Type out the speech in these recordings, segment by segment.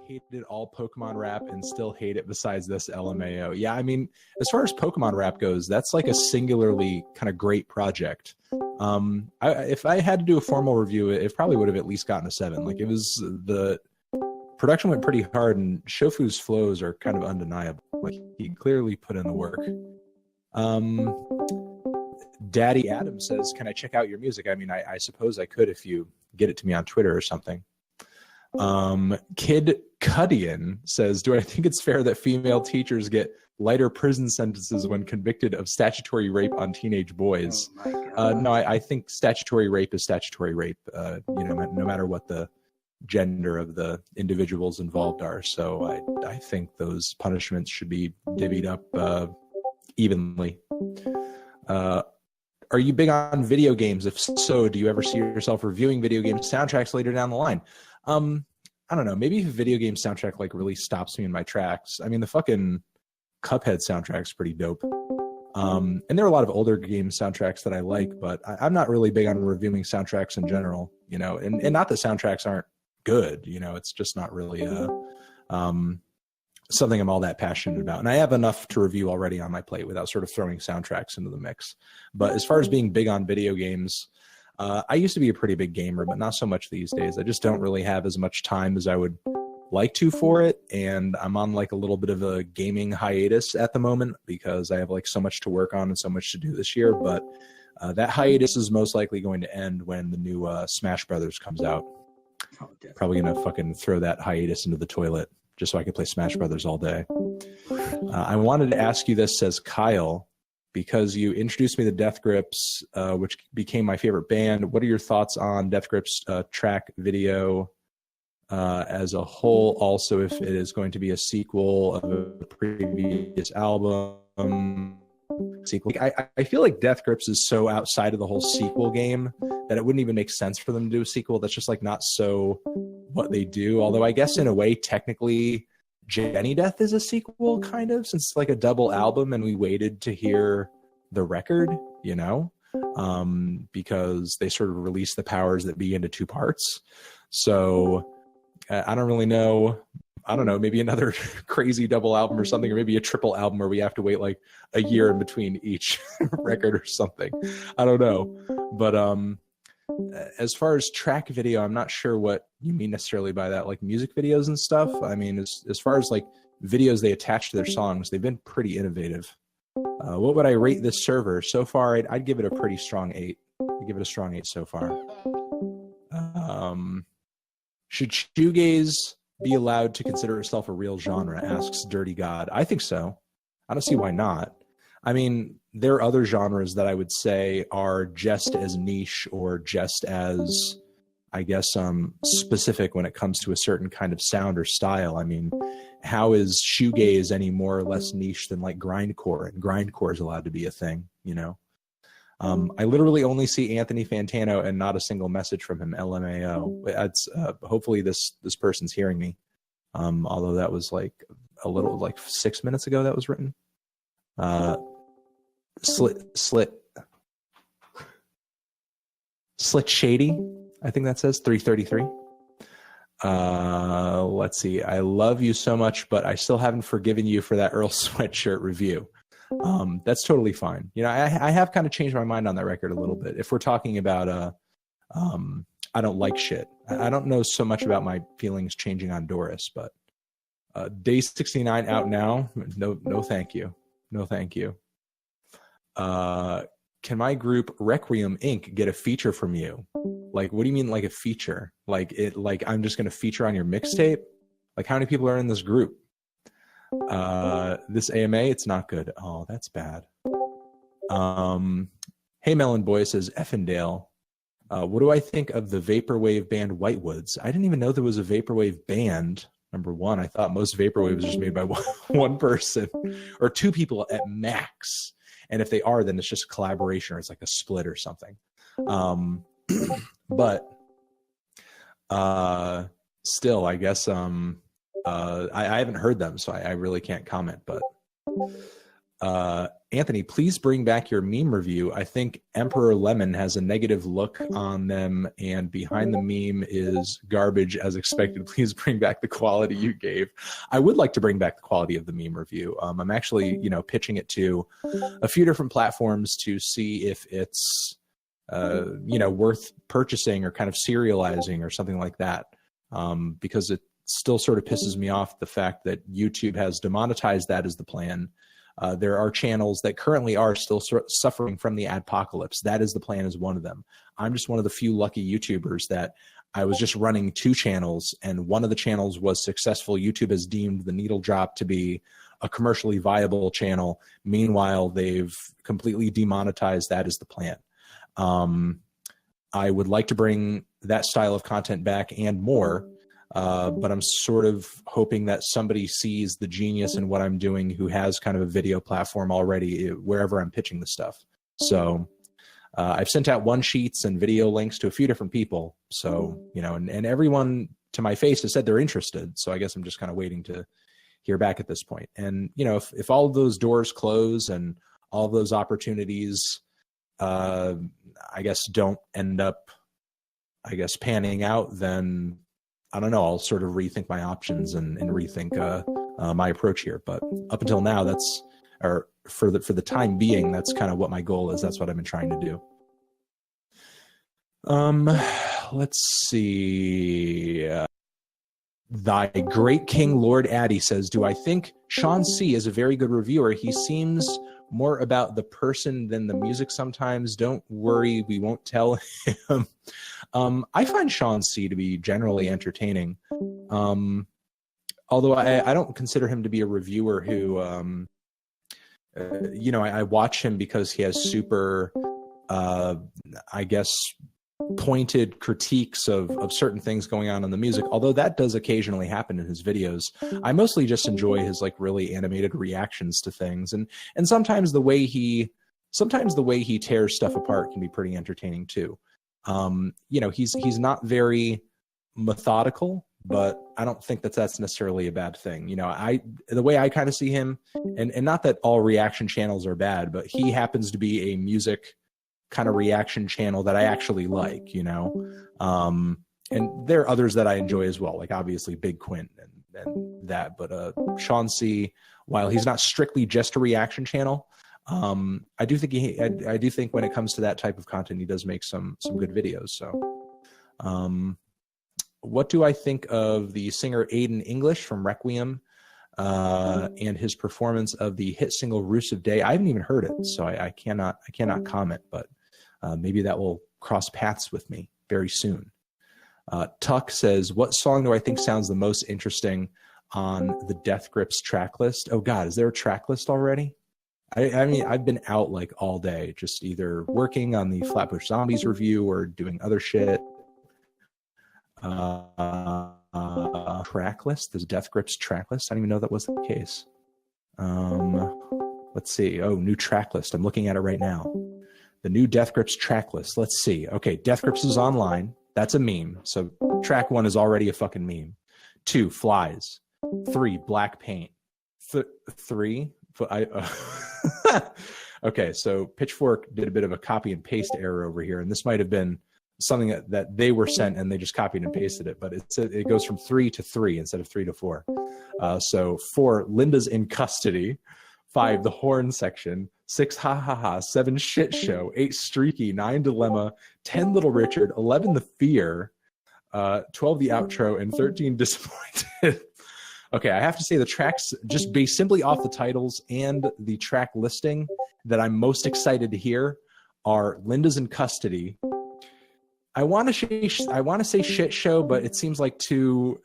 hated all Pokemon rap and still hate it besides this LMAO. Yeah, I mean, as far as Pokemon rap goes, that's like a singularly kind of great project. If I had to do a formal review, it probably would have at least gotten a 7. Like, it was, the production went pretty hard, and Shofu's flows are kind of undeniable. Like, he clearly put in the work. Daddy Adam says, can I check out your music? I mean, I suppose I could if you get it to me on Twitter or something. Kid Cudian says, do I think it's fair that female teachers get lighter prison sentences when convicted of statutory rape on teenage boys? No, I think statutory rape is statutory rape, no matter what the gender of the individuals involved are. So I think those punishments should be divvied up evenly. Are you big on video games? If so, do you ever see yourself reviewing video game soundtracks later down the line? I don't know. Maybe if a video game soundtrack like really stops me in my tracks. I mean, the fucking Cuphead soundtrack's pretty dope. And there are a lot of older game soundtracks that I like, but I'm not really big on reviewing soundtracks in general, and not that soundtracks aren't good, it's just not really something I'm all that passionate about. And I have enough to review already on my plate without sort of throwing soundtracks into the mix. But as far as being big on video games, I used to be a pretty big gamer, but not so much these days. I just don't really have as much time as I would like to for it. And I'm on like a little bit of a gaming hiatus at the moment because I have like so much to work on and so much to do this year. But that hiatus is most likely going to end when the new Smash Brothers comes out. Probably going to fucking throw that hiatus into the toilet just so I can play Smash Brothers all day. I wanted to ask you this, says Kyle, because you introduced me to Death Grips, which became my favorite band. What are your thoughts on Death Grips track video as a whole? Also, if it is going to be a sequel of a previous album. Sequel. I feel like Death Grips is so outside of the whole sequel game that it wouldn't even make sense for them to do a sequel. That's just like not so what they do. Although I guess in a way, technically, Jenny Death is a sequel, kind of, since it's like a double album and we waited to hear the record, because they sort of released the powers that be into 2 parts. So I don't really know. I don't know, maybe another crazy double album or something, or maybe a triple album where we have to wait like a year in between each record or something. I don't know. But as far as track video, I'm not sure what you mean necessarily by that, like music videos and stuff. I mean, as far as like videos they attach to their songs, they've been pretty innovative. What would I rate this server? So far, I'd give it a pretty strong 8. I'd give it a strong 8 so far. Should shoegaze be allowed to consider itself a real genre, asks Dirty God. I think so. I don't see why not. I mean, there are other genres that I would say are just as niche or just as, I guess, specific when it comes to a certain kind of sound or style. I mean, how is shoegaze any more or less niche than like grindcore? And grindcore is allowed to be a thing, I literally only see Anthony Fantano and not a single message from him. LMAO. It's hopefully this person's hearing me. Although that was like a little like 6 minutes ago that was written. Slit Shady, I think that says 333. Let's see. I love you so much, but I still haven't forgiven you for that Earl Sweatshirt review. That's totally fine. I have kind of changed my mind on that record a little bit. If we're talking about I don't like shit. I don't know so much about my feelings changing on Doris, but Day 69 out now. No, thank you. No, thank you. Can my group Requiem Inc. get a feature from you? Like, what do you mean, like a feature? Like I'm just going to feature on your mixtape? Like, how many people are in this group? This AMA, it's not good. Oh, that's bad. Hey, Melon Boy says, Effendale. What do I think of the vaporwave band Whitewoods? I didn't even know there was a vaporwave band. Number one, I thought most vaporwave was just made by one person or 2 people at max. And if they are, then it's just a collaboration or it's like a split or something. But still, I guess I haven't heard them, so I really can't comment. But Anthony, please bring back your meme review. I think Emperor Lemon has a negative look on them, and behind the meme is garbage as expected. Please bring back the quality you gave. I would like to bring back the quality of the meme review. I'm actually, pitching it to a few different platforms to see if it's, worth purchasing or kind of serializing or something like that. Because it still sort of pisses me off the fact that YouTube has demonetized that as the plan. There are channels that currently are still suffering from the adpocalypse. That is the plan as one of them. I'm just one of the few lucky YouTubers that I was just running 2 channels, and one of the channels was successful. YouTube has deemed the needle drop to be a commercially viable channel. Meanwhile, they've completely demonetized that as the plan. I would like to bring that style of content back and more. But I'm sort of hoping that somebody sees the genius in what I'm doing who has kind of a video platform already wherever I'm pitching the stuff. So I've sent out one sheets and video links to a few different people. So, and everyone to my face has said they're interested. So I guess I'm just kind of waiting to hear back at this point. And, if all of those doors close and all of those opportunities, I guess don't end up, panning out, then I don't know, I'll sort of rethink my options and rethink my approach here. But up until now, for the time being, that's kind of what my goal is. That's what I've been trying to do. Let's see. Thy Great King Lord Addy says, do I think Sean C is a very good reviewer? He seems more about the person than the music sometimes. Don't worry, we won't tell him. I find Sean C to be generally entertaining. Although I don't consider him to be a reviewer who, I watch him because he has super, pointed critiques of certain things going on in the music, although that does occasionally happen in his videos. I mostly just enjoy his really animated reactions to things, and sometimes the way he tears stuff apart can be pretty entertaining too. He's not very methodical, but I don't think that's necessarily a bad thing. The way I kind of see him, and not that all reaction channels are bad, but he happens to be a music kind of reaction channel that I actually like, and there are others that I enjoy as well, like obviously Big Quint and that, but Sean C, while he's not strictly just a reaction channel, I do think when it comes to that type of content, he does make some good videos. So what do I think of the singer Aiden English from Requiem and his performance of the hit single Roost of Day? I haven't even heard it, so I cannot comment, but maybe that will cross paths with me very soon. Tuck says, what song do I think sounds the most interesting on the Death Grips track list? Oh God, is there a track list already? I mean, I've been out all day, just either working on the Flatbush Zombies review or doing other shit. Track list? There's Death Grips track list? I didn't even know that was the case. Let's see. Oh, new track list. I'm looking at it right now. The new Death Grips track list. Let's see. Okay, Death Grips is online. That's a meme. So track 1 is already a fucking meme. 2, flies. 3, black paint. 3, okay, so Pitchfork did a bit of a copy and paste error over here, and this might have been something that they were sent and they just copied and pasted it, but it goes from 3 to 3 instead of 3 to 4. So 4, Linda's in custody. 5, the horn section. 6, ha ha ha. 7, shit show. 8, streaky. 9, dilemma. 10, Little Richard. 11, the fear. 12, the outro. And 13, disappointed. Okay, I have to say the tracks, just based simply off the titles and the track listing, that I'm most excited to hear are Linda's in custody. I want to say shit show, but it seems too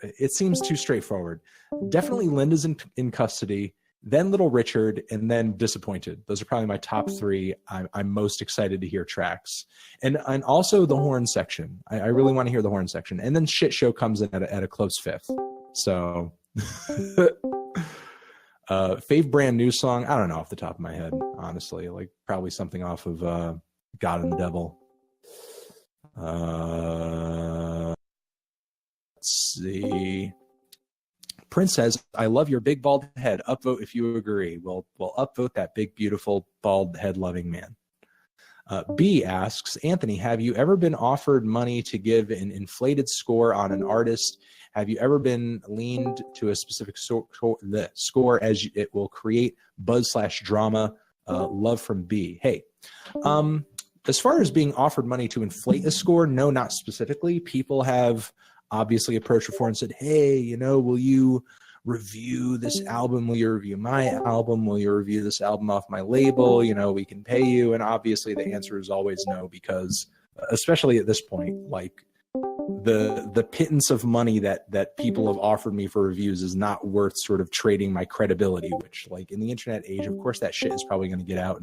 straightforward. Definitely Linda's in custody, then Little Richard, and then Disappointed. Those are probably my top 3. I'm most excited to hear tracks, and also the horn section. I really want to hear the horn section, and then shit show comes in at a close 5th. So. Fave brand new song, I don't know off the top of my head, honestly. Probably something off of God and the Devil. Let's see. Prince says, I love your big bald head. Upvote if you agree. We'll upvote that big, beautiful, bald head loving man. B asks, Anthony, have you ever been offered money to give an inflated score on an artist? Have you ever been leaned to a specific score as it will create buzz/drama? Love from B. Hey, as far as being offered money to inflate a score, no, not specifically. People have obviously approached before and said, hey, you know, will you review this album? Will you review my album? Will you review this album off my label? You know, we can pay you. And obviously the answer is always no, because especially at this point, like the pittance of money that people have offered me for reviews is not worth sort of trading my credibility, which, like, in the internet age, of course, that shit is probably going to get out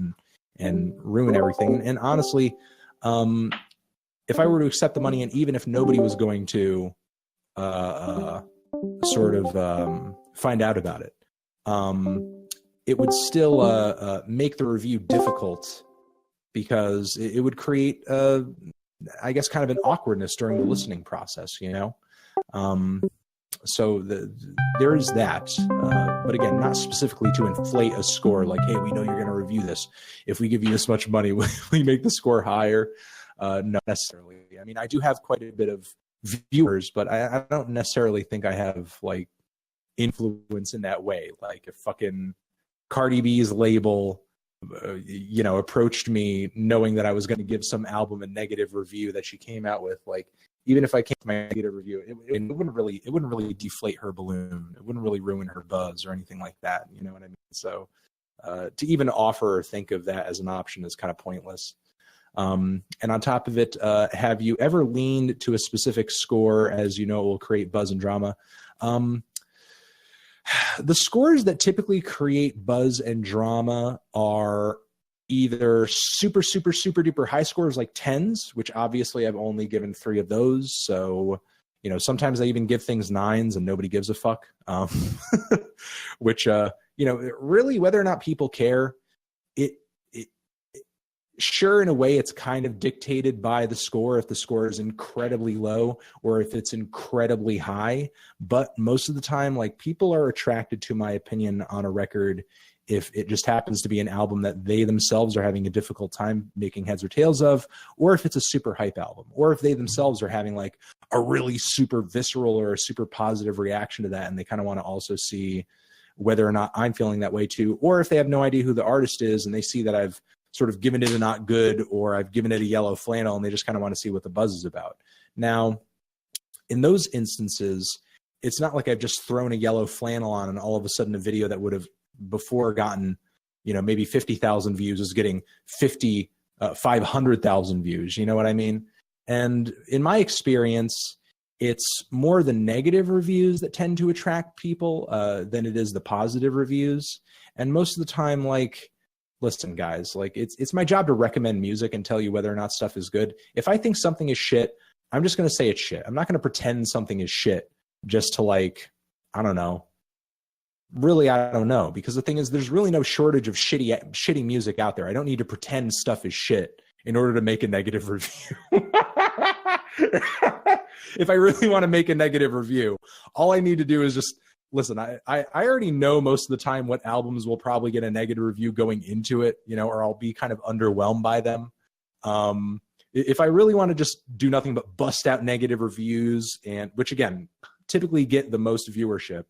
and ruin everything. And honestly, if I were to accept the money, and even if nobody was going to sort of find out about it, it would still make the review difficult, because it would create, I guess, kind of an awkwardness during the listening process, you know? So there is that. But again, not specifically to inflate a score, like, hey, we know you're going to review this. If we give you this much money, will we make the score higher? Not necessarily. I mean, I do have quite a bit of viewers, but I don't necessarily think I have, like, influence in that way. Like, if fucking Cardi B's label, you know, approached me knowing that I was going to give some album a negative review that she came out with, like, even if I came to my negative review, it wouldn't really deflate her balloon. It wouldn't really ruin her buzz or anything like that. You know what I mean? So to even offer or think of that as an option is kind of pointless. And on top of it, have you ever leaned to a specific score as you know it will create buzz and drama? The scores that typically create buzz and drama are either super, super, super duper high scores like 10s, which obviously I've only given 3 of those. So, you know, sometimes I even give things 9s and nobody gives a fuck. Which, you know, really, whether or not people care, sure, in a way, it's kind of dictated by the score, if the score is incredibly low or if it's incredibly high. But most of the time, like, people are attracted to my opinion on a record if it just happens to be an album that they themselves are having a difficult time making heads or tails of, or if it's a super hype album, or if they themselves are having, like, a really super visceral or a super positive reaction to that, and they kind of want to also see whether or not I'm feeling that way too, or if they have no idea who the artist is and they see that I've sort of given it a not good, or I've given it a yellow flannel, and they just kind of want to see what the buzz is about. Now, in those instances, it's not like I've just thrown a yellow flannel on and all of a sudden a video that would have before gotten, you know, maybe 50,000 views is getting 500,000 views. You know what I mean? And in my experience, it's more the negative reviews that tend to attract people than it is the positive reviews. And most of the time, like, listen, guys, like, it's my job to recommend music and tell you whether or not stuff is good. If I think something is shit, I'm just going to say it's shit. I'm not going to pretend something is shit just to, like, I don't know. Really, I don't know. Because the thing is, there's really no shortage of shitty music out there. I don't need to pretend stuff is shit in order to make a negative review. If I really want to make a negative review, all I need to do is just listen. I already know most of the time what albums will probably get a negative review going into it, you know, or I'll be kind of underwhelmed by them. If I really want to just do nothing but bust out negative reviews, and which again typically get the most viewership,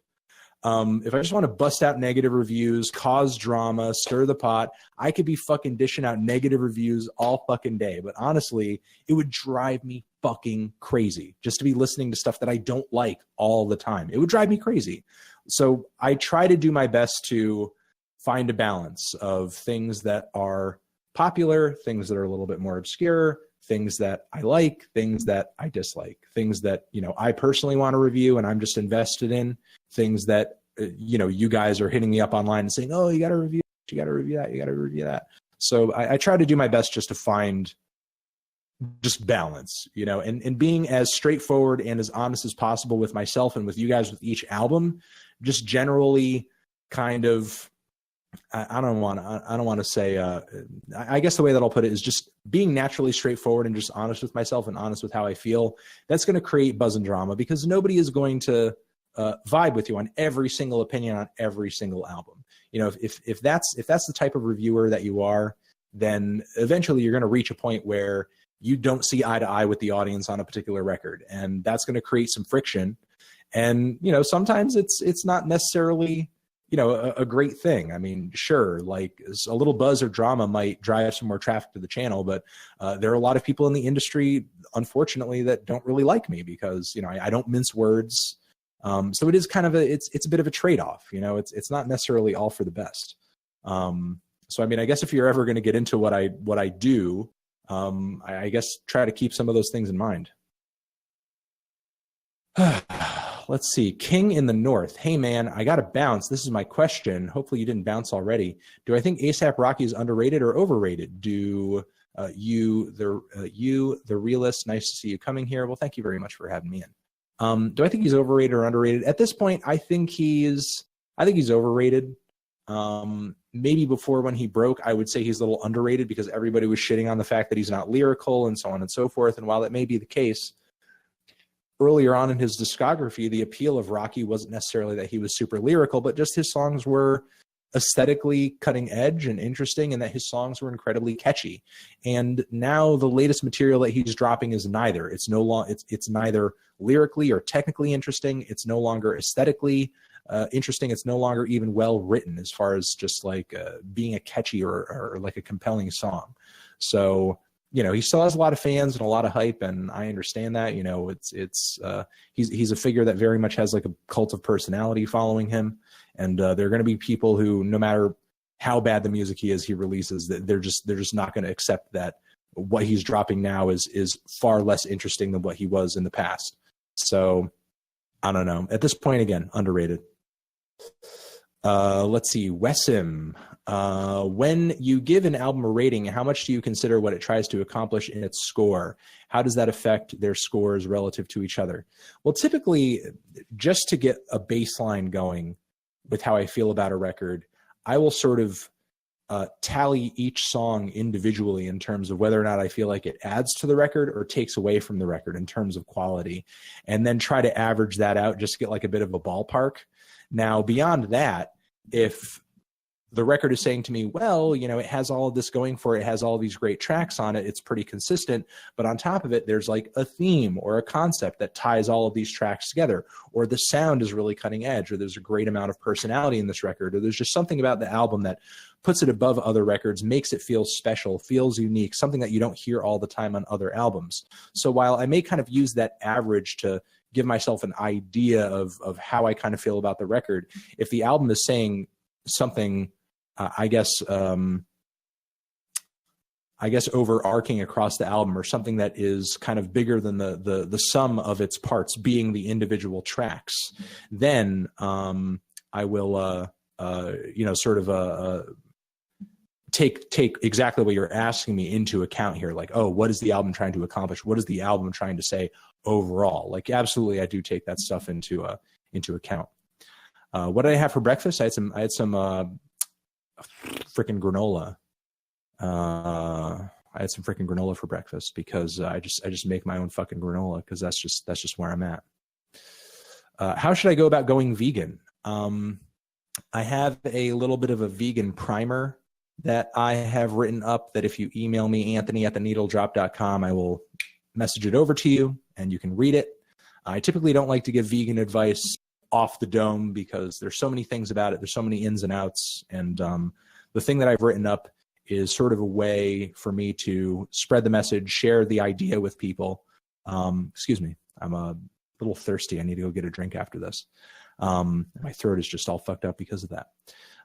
if I just want to bust out negative reviews, cause drama, stir the pot, I could be fucking dishing out negative reviews all fucking day. But honestly, it would drive me fucking crazy just to be listening to stuff that I don't like all the time. It would drive me crazy. So I try to do my best to find a balance of things that are popular, things that are a little bit more obscure, things that I like, things that I dislike, things that, you know, I personally want to review and I'm just invested in, things that, you know, you guys are hitting me up online and saying, oh, you got to review, you got to review that, you got to review that. So I try to do my best just to find just balance, you know, and being as straightforward and as honest as possible with myself and with you guys with each album, just generally kind of, I don't want to say, I guess the way that I'll put it is just being naturally straightforward and just honest with myself and honest with how I feel. That's going to create buzz and drama, because nobody is going to vibe with you on every single opinion on every single album. You know, if that's the type of reviewer that you are, then eventually you're going to reach a point where you don't see eye to eye with the audience on a particular record, and that's going to create some friction. And, you know, sometimes it's not necessarily, you know, a great thing. I mean, sure, like a little buzz or drama might drive some more traffic to the channel, but there are a lot of people in the industry, unfortunately, that don't really like me because, you know, I don't mince words. So it is kind of it's a bit of a trade-off, you know, it's not necessarily all for the best. So, I mean, I guess if you're ever going to get into what I do, I guess try to keep some of those things in mind. Let's see. King in the North. Hey, man, I got to bounce. This is my question. Hopefully you didn't bounce already. Do I think A$AP Rocky is underrated or overrated? Do you, the realist, nice to see you coming here. Well, thank you very much for having me in. Do I think he's overrated or underrated? At this point, I think he's overrated. Maybe before when he broke, I would say he's a little underrated because everybody was shitting on the fact that he's not lyrical and so on and so forth. And while that may be the case, earlier on in his discography, the appeal of Rocky wasn't necessarily that he was super lyrical, but just his songs were aesthetically cutting edge and interesting, and that his songs were incredibly catchy. And now the latest material that he's dropping is neither. It's neither lyrically or technically interesting. It's no longer aesthetically interesting. It's no longer even well written as far as just like being a catchy or like a compelling song. So, you know, he still has a lot of fans and a lot of hype, and I understand that. You know, he's a figure that very much has like a cult of personality following him, and there are going to be people who, no matter how bad the music he releases, that they're just not going to accept that what he's dropping now is far less interesting than what he was in the past. So I don't know. At this point, again, underrated. Let's see, Wesim. When you give an album a rating, how much do you consider what it tries to accomplish in its score? How does that affect their scores relative to each other? Well, typically, just to get a baseline going with how I feel about a record, I will sort of tally each song individually in terms of whether or not I feel like it adds to the record or takes away from the record in terms of quality, and then try to average that out just to get like a bit of a ballpark. Now, beyond that, if the record is saying to me, well, you know, it has all of this going for it, it has all these great tracks on it, it's pretty consistent, but on top of it, there's like a theme or a concept that ties all of these tracks together, or the sound is really cutting edge, or there's a great amount of personality in this record, or there's just something about the album that puts it above other records, makes it feel special, feels unique, something that you don't hear all the time on other albums. So while I may kind of use that average to give myself an idea of how I kind of feel about the record, if the album is saying something, I guess overarching across the album, or something that is kind of bigger than the sum of its parts being the individual tracks, then I will take exactly what you're asking me into account here. Like, oh, what is the album trying to accomplish? What is the album trying to say overall? Like, absolutely, I do take that stuff into account. What did I have for breakfast? I had some freaking granola. I had some freaking granola for breakfast because I just make my own fucking granola because that's just where I'm at. How should I go about going vegan? I have a little bit of a vegan primer that I have written up that if you email me, anthony@theneedledrop.com, I will message it over to you and you can read it. I typically don't like to give vegan advice off the dome because there's so many things about it. There's so many ins and outs. And the thing that I've written up is sort of a way for me to spread the message, share the idea with people. Excuse me, I'm a little thirsty. I need to go get a drink after this. My throat is just all fucked up because of that.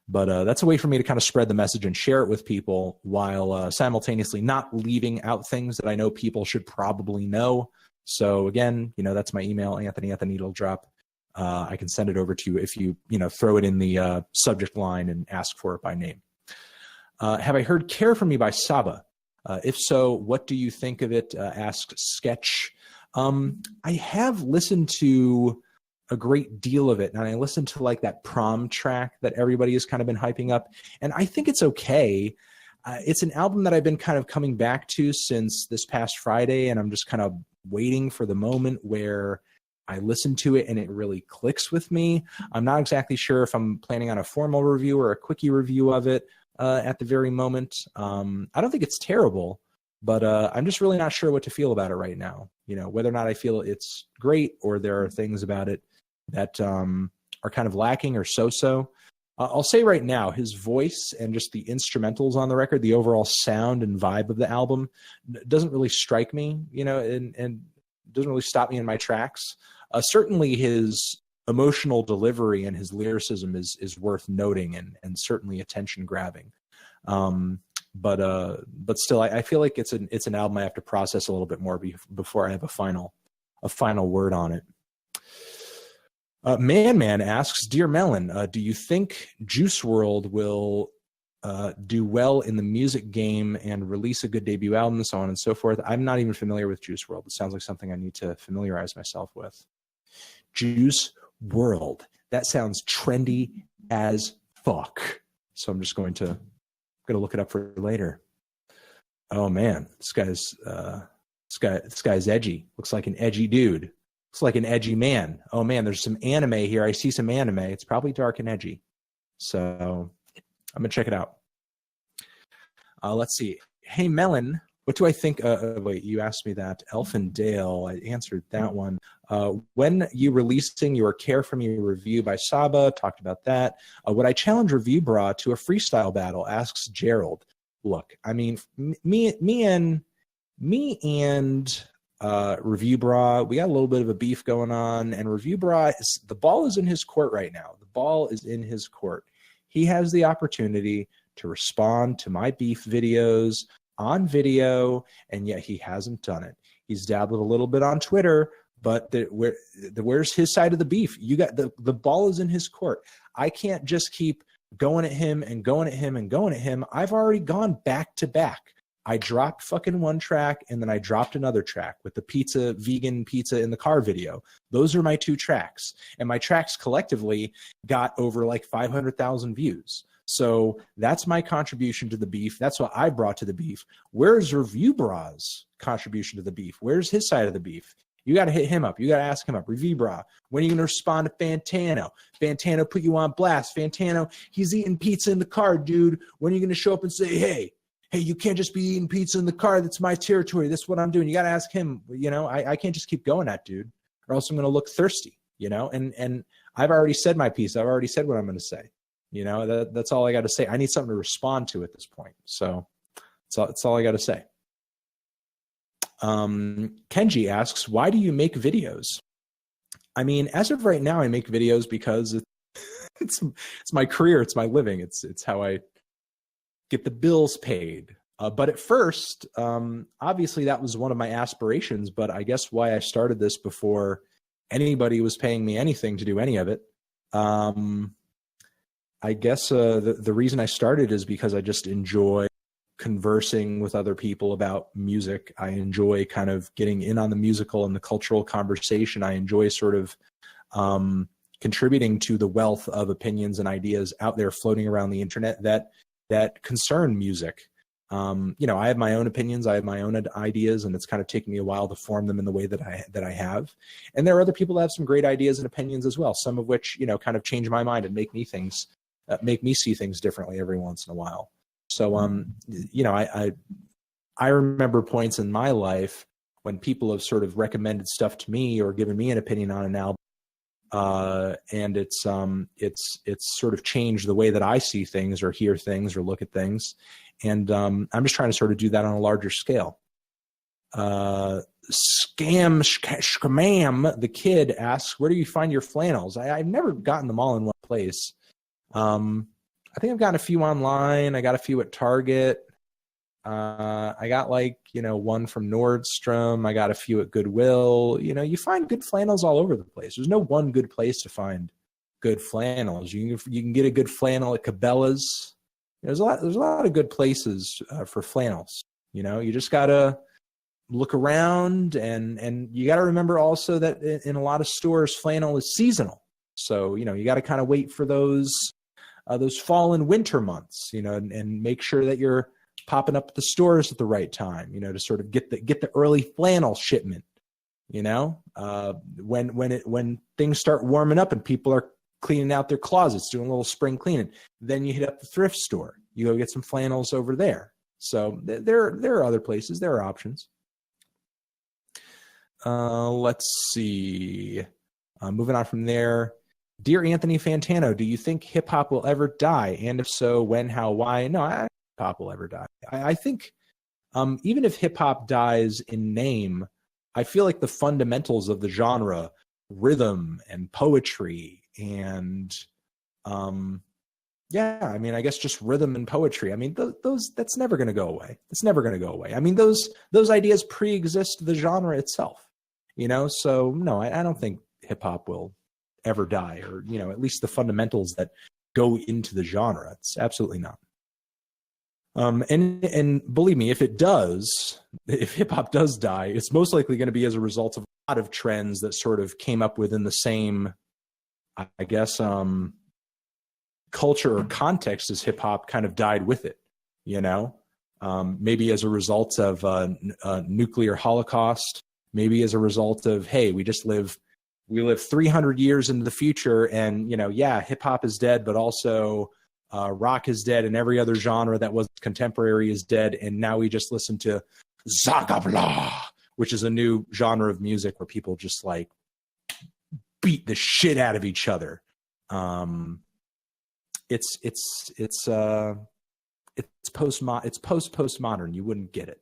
But that's a way for me to kind of spread the message and share it with people while simultaneously not leaving out things that I know people should probably know. So again, you know, that's my email, Anthony@theneedledrop. I can send it over to you if you throw it in the subject line and ask for it by name. Have I heard Care For Me by Saba? If so, what do you think of it? Asks Sketch. I have listened to a great deal of it, and I listened to like that prom track that everybody has kind of been hyping up, and I think it's okay. It's an album that I've been kind of coming back to since this past Friday, and I'm just kind of waiting for the moment where I listen to it and it really clicks with me. I'm not exactly sure if I'm planning on a formal review or a quickie review of it at the very moment. I don't think it's terrible, but I'm just really not sure what to feel about it right now. You know, whether or not I feel it's great or there are things about it that are kind of lacking or so-so. I'll say right now, his voice and just the instrumentals on the record, the overall sound and vibe of the album doesn't really strike me, you know, and doesn't really stop me in my tracks. Certainly his emotional delivery and his lyricism is worth noting and certainly attention grabbing. But still, I feel like it's an album I have to process a little bit more before I have a final word on it. Man asks, Dear Melon, do you think Juice WRLD will do well in the music game and release a good debut album, so on and so forth? I'm not even familiar with Juice WRLD. It sounds like something I need to familiarize myself with. Juice WRLD. That sounds trendy as fuck. So I'm just going to look it up for later. Oh man, this guy's edgy. Looks like an edgy dude. Looks like an edgy man. Oh man, there's some anime here. I see some anime. It's probably dark and edgy. So I'm gonna check it out. Let's see. Hey Melon, what do I think? Wait, you asked me that. Elfin Dale, I answered that one. When you releasing your Care For Me review by Saba, talked about that. Would I challenge Review Bra to a freestyle battle? Asks Gerald. Look, I mean, me and Review Bra, we got a little bit of a beef going on, and Review Bra, the ball is in his court right now. The ball is in his court. He has the opportunity to respond to my beef videos on video, and yet he hasn't done it. He's dabbled a little bit on Twitter, but where's his side of the beef? You got the ball is in his court. I can't just keep going at him and going at him and going at him. I've already gone back to back. I dropped fucking one track and then I dropped another track with the vegan pizza in the car video. Those are my two tracks. And my tracks collectively got over like 500,000 views. So that's my contribution to the beef. That's what I brought to the beef. Where's Review Bra's contribution to the beef? Where's his side of the beef? You got to hit him up. You got to ask him up. Review Bra, when are you going to respond to Fantano? Fantano put you on blast. Fantano, he's eating pizza in the car, dude. When are you going to show up and say, hey, you can't just be eating pizza in the car. That's my territory. That's what I'm doing. You got to ask him. You know, I can't just keep going at dude, or else I'm going to look thirsty, you know, and I've already said my piece. I've already said what I'm going to say. You know, that's all I got to say. I need something to respond to at this point. So that's all I got to say. Kenji asks, why do you make videos? I mean, as of right now, I make videos because it's my career. It's my living. It's how I get the bills paid. But at first, obviously that was one of my aspirations, but I guess why I started this before anybody was paying me anything to do any of it. I guess the reason I started is because I just enjoy conversing with other people about music. I enjoy kind of getting in on the musical and the cultural conversation. I enjoy sort of contributing to the wealth of opinions and ideas out there floating around the internet that concern music. You know, I have my own opinions, I have my own ideas, and it's kind of taken me a while to form them in the way that I have. And there are other people that have some great ideas and opinions as well, some of which, you know, kind of change my mind and make me see things differently every once in a while. So, you know, I remember points in my life when people have sort of recommended stuff to me or given me an opinion on an album, and it's sort of changed the way that I see things or hear things or look at things. And I'm just trying to sort of do that on a larger scale. Scamam, the kid asks, where do you find your flannels? I've never gotten them all in one place. I think I've gotten a few online. I got a few at Target. I got one from Nordstrom. I got a few at Goodwill. You know, you find good flannels all over the place. There's no one good place to find good flannels. You can get a good flannel at Cabela's. There's a lot of good places for flannels. You know, you just gotta look around, and you got to remember also that in a lot of stores, flannel is seasonal. So, you know, you got to kind of wait for those fall and winter months, you know, and make sure that you're popping up at the stores at the right time, you know, to sort of get the early flannel shipment. When things start warming up and people are cleaning out their closets, doing a little spring cleaning, then you hit up the thrift store. You go get some flannels over there. So there are other places. There are options. Let's see. Moving on from there. Dear Anthony Fantano, do you think hip hop will ever die? And if so, when, how, why? No, hip hop will ever die. I think even if hip hop dies in name, I feel like the fundamentals of the genre, rhythm and poetry and I mean, I guess just rhythm and poetry. I mean, that's never going to go away. It's never going to go away. I mean, those ideas pre-exist the genre itself, So no, I don't think hip hop will ever die, or at least the fundamentals that go into the genre. It's absolutely not. And believe me, if hip hop does die, it's most likely going to be as a result of a lot of trends that sort of came up within the same, I guess, culture or context as hip hop kind of died with it, maybe as a result of a nuclear holocaust, maybe as a result of, hey, we live 300 years into the future, and hip hop is dead, but also rock is dead, and every other genre that was contemporary is dead, and now we just listen to Zagabla, which is a new genre of music where people just like beat the shit out of each other. It's postmodern. You wouldn't get it.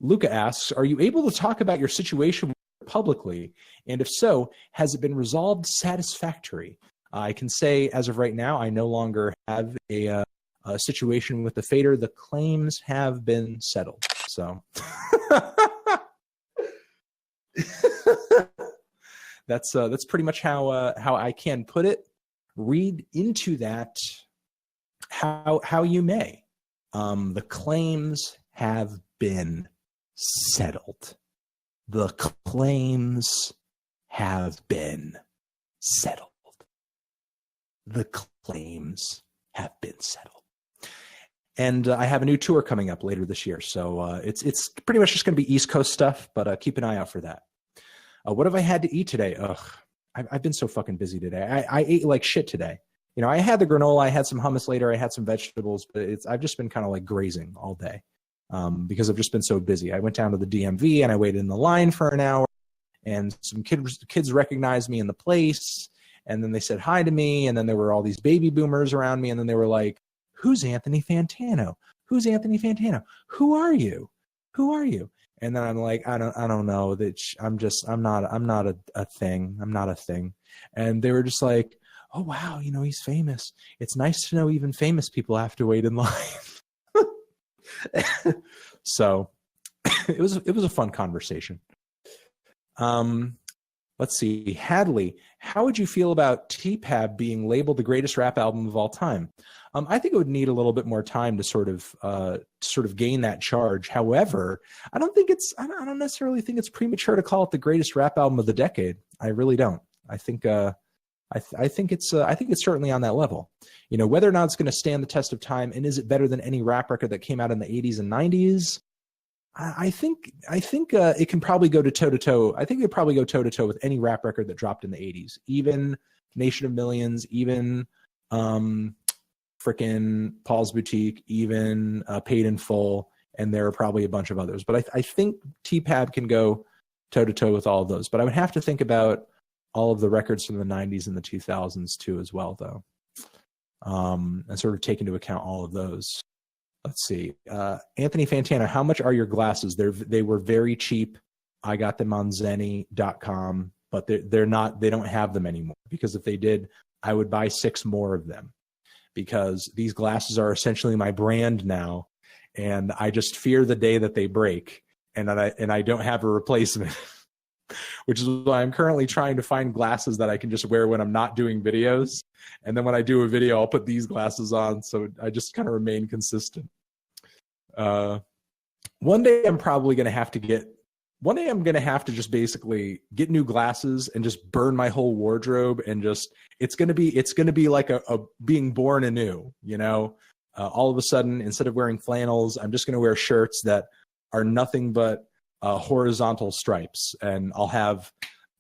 Luca asks, are you able to talk about your situation publicly? And if so, has it been resolved satisfactory? I can say as of right now, I no longer have a situation with the fader. The claims have been settled. So that's pretty much how I can put it. Read into that how you may. The claims have been settled. The claims have been settled. The claims have been settled. And I have a new tour coming up later this year. So it's pretty much just going to be East Coast stuff, but keep an eye out for that. What have I had to eat today? I've been so fucking busy today. I ate like shit today. I had the granola, I had some hummus later, I had some vegetables, but I've just been kind of like grazing all day because I've just been so busy. I went down to the DMV and I waited in the line for an hour, and some kids recognized me in the place, and then they said hi to me, and then there were all these baby boomers around me, and then they were like, who's Anthony Fantano? Who's Anthony Fantano? Who are you? Who are you? And then I'm like, I don't know, that I'm not a thing. I'm not a thing. And they were just like, oh wow, he's famous. It's nice to know even famous people have to wait in line. So it was a fun conversation. Let's see. Hadley, how would you feel about T-Pab being labeled the greatest rap album of all time? I think it would need a little bit more time to sort of gain that charge. However, I don't necessarily think it's premature to call it the greatest rap album of the decade. I really don't. I think it's certainly on that level. Whether or not it's going to stand the test of time, and is it better than any rap record that came out in the 80s and 90s? I think it can probably go toe to toe. I think it probably go toe to toe with any rap record that dropped in the 80s, even Nation of Millions, even frickin' Paul's Boutique, even Paid in Full, and there are probably a bunch of others. But I think T-Pab can go toe to toe with all of those. But I would have to think about all of the records from the 90s and the 2000s too as well, though, and sort of take into account all of those. Let's see. Anthony Fantano, how much are your glasses? They were very cheap. I got them on Zenny.com, but they're not. They don't have them anymore, because if they did, I would buy 6 more of them, because these glasses are essentially my brand now, and I just fear the day that they break and I don't have a replacement. Which is why I'm currently trying to find glasses that I can just wear when I'm not doing videos. And then when I do a video, I'll put these glasses on. So I just kind of remain consistent. One day I'm going to have to just basically get new glasses and just burn my whole wardrobe, and just, it's going to be like a being born anew, all of a sudden, instead of wearing flannels, I'm just going to wear shirts that are nothing but horizontal stripes, and I'll have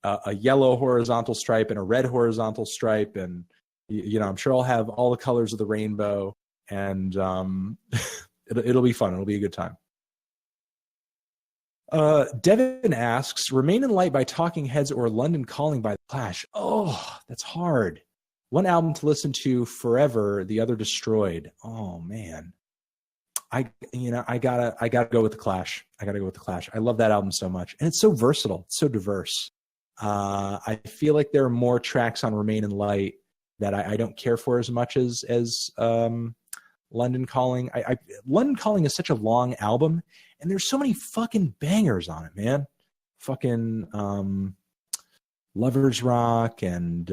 a yellow horizontal stripe and a red horizontal stripe, and I'm sure I'll have all the colors of the rainbow, and it'll be fun. It'll be a good time. Devin asks, Remain in Light by Talking Heads or London Calling by The Clash? Oh, that's hard. One album to listen to forever, the other destroyed. Oh man. I gotta go with The Clash. I love that album so much. And it's so versatile. It's so diverse. I feel like there are more tracks on Remain in Light that I don't care for as much as London Calling. London Calling is such a long album, and there's so many fucking bangers on it, man. Fucking Lovers Rock and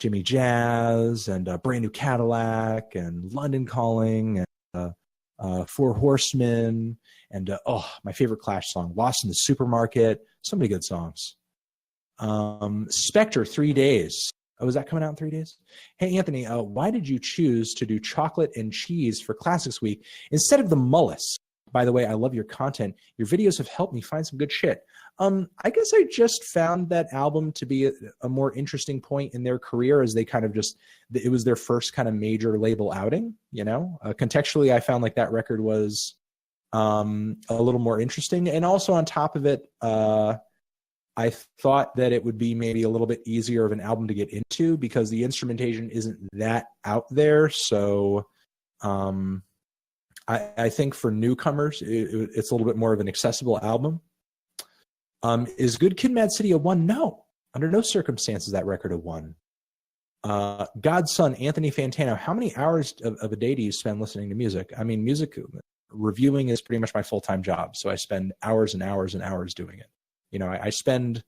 Jimmy Jazz and Brand New Cadillac and London Calling and Four Horsemen and my favorite Clash song, Lost in the Supermarket. So many good songs. Spectre, 3 Days. Oh, is that coming out in 3 days? Hey, Anthony, why did you choose to do chocolate and cheese for Classics Week instead of the Mullis? By the way, I love your content. Your videos have helped me find some good shit. I guess I just found that album to be a more interesting point in their career, as they kind of it was their first kind of major label outing, Contextually, I found like that record was a little more interesting. And also on top of it, I thought that it would be maybe a little bit easier of an album to get into because the instrumentation isn't that out there. So I think for newcomers, it's a little bit more of an accessible album. Is Good Kid, Mad City a 1? No. Under no circumstances that record a 1. God's Son, Anthony Fantano, how many hours of a day do you spend listening to music? I mean, music reviewing is pretty much my full-time job, so I spend hours and hours and hours doing it. I spend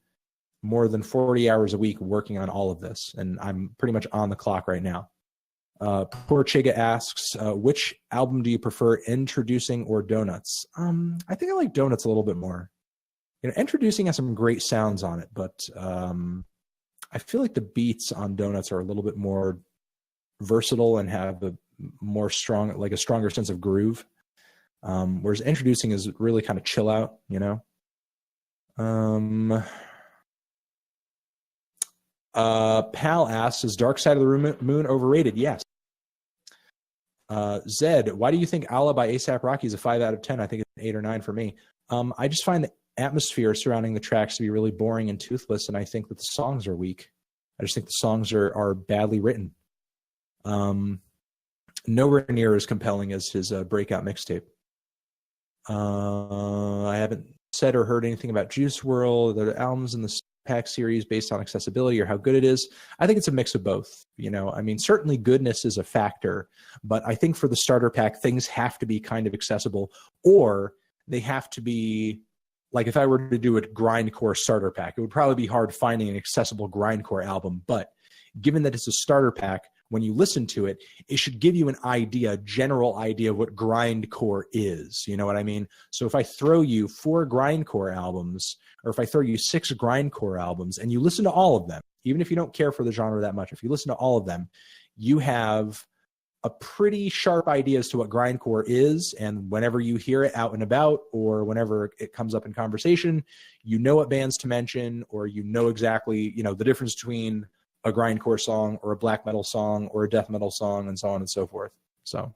more than 40 hours a week working on all of this, and I'm pretty much on the clock right now. Poor Chiga asks, which album do you prefer, Introducing or Donuts? I think I like Donuts a little bit more. Introducing has some great sounds on it, but I feel like the beats on Donuts are a little bit more versatile and have a stronger sense of groove. Whereas Introducing is really kind of chill out, Pal asks, is Dark Side of the Moon overrated? Yes. Zed, why do you think Allah by A$AP Rocky is a 5 out of 10? I think it's an 8 or 9 for me. I just find the atmosphere surrounding the tracks to be really boring and toothless, and I think that the songs are weak. I just think the songs are badly written. Nowhere near as compelling as his breakout mixtape. I haven't said or heard anything about Juice WRLD, the albums in the Pack series based on accessibility or how good it is. I think it's a mix of both. I mean, certainly goodness is a factor, but I think for the starter pack, things have to be kind of accessible, or they have to be like, if I were to do a grindcore starter pack, it would probably be hard finding an accessible grindcore album. But given that it's a starter pack, when you listen to it, it should give you an idea, a general idea of what grindcore is. You know what I mean? So if I throw you 4 grindcore albums, or if I throw you 6 grindcore albums, and you listen to all of them, even if you don't care for the genre that much, if you listen to all of them, you have a pretty sharp idea as to what grindcore is. And whenever you hear it out and about, or whenever it comes up in conversation, you know what bands to mention, or you know exactly, the difference between a grindcore song or a black metal song or a death metal song, and so on and so forth. So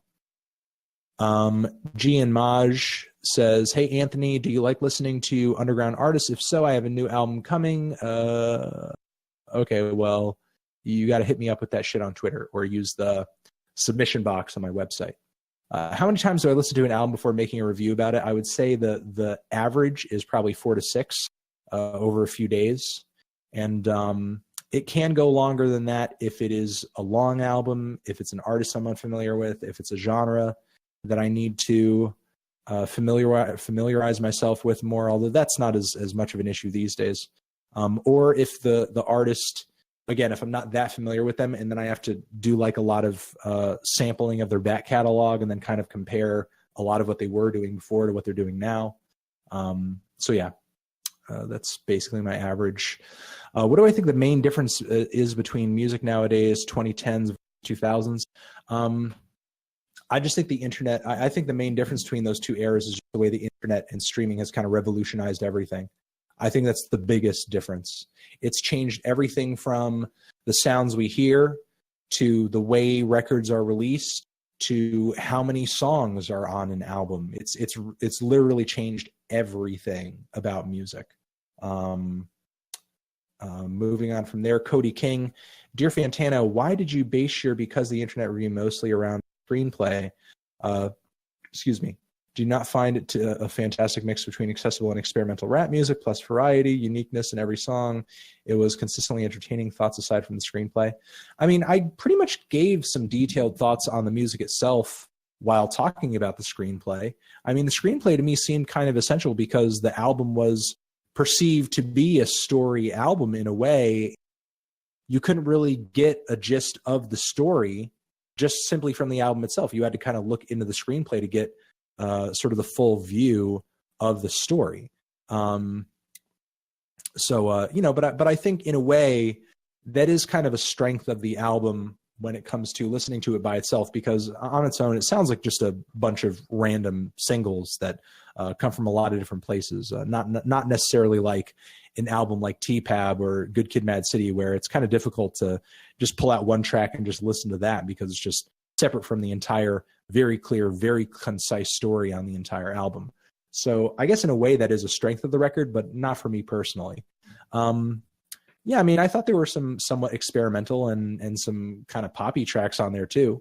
G and Maj says, hey Anthony, do you like listening to underground artists? If so, I have a new album coming. Okay, well, you got to hit me up with that shit on Twitter, or use the submission box on my website. How many times do I listen to an album before making a review about it? I would say the average is probably 4 to 6 over a few days. And it can go longer than that if it is a long album, if it's an artist I'm unfamiliar with, if it's a genre that I need to familiarize myself with more, although that's not as much of an issue these days. Or if the artist, again, if I'm not that familiar with them, and then I have to do like a lot of sampling of their back catalog and then kind of compare a lot of what they were doing before to what they're doing now. So yeah, that's basically my average. What do I think the main difference is between music nowadays, 2010s, 2000s? I just think the internet, I think the main difference between those two eras is the way the internet and streaming has kind of revolutionized everything. I think that's the biggest difference. It's changed everything from the sounds we hear to the way records are released to how many songs are on an album. It's literally changed everything about music. Moving on from there, Cody King, Dear Fantano, why did you base your Because the Internet review mostly around screenplay? Excuse me. Do you not find it a fantastic mix between accessible and experimental rap music, plus variety, uniqueness in every song? It was consistently entertaining, thoughts aside from the screenplay. I mean, I pretty much gave some detailed thoughts on the music itself while talking about the screenplay. I mean, the screenplay to me seemed kind of essential because the album was perceived to be a story album in a way. You couldn't really get a gist of the story just simply from the album itself. You had to kind of look into the screenplay to get sort of the full view of the story. But I think in a way that is kind of a strength of the album when it comes to listening to it by itself, because on its own, it sounds like just a bunch of random singles that come from a lot of different places. Not necessarily like an album like T-Pab or Good Kid, Mad City, where it's kind of difficult to just pull out one track and just listen to that because it's just separate from the entire very clear, very concise story on the entire album. So I guess in a way that is a strength of the record, but not for me personally. Yeah, I mean, I thought there were some somewhat experimental and some kind of poppy tracks on there too.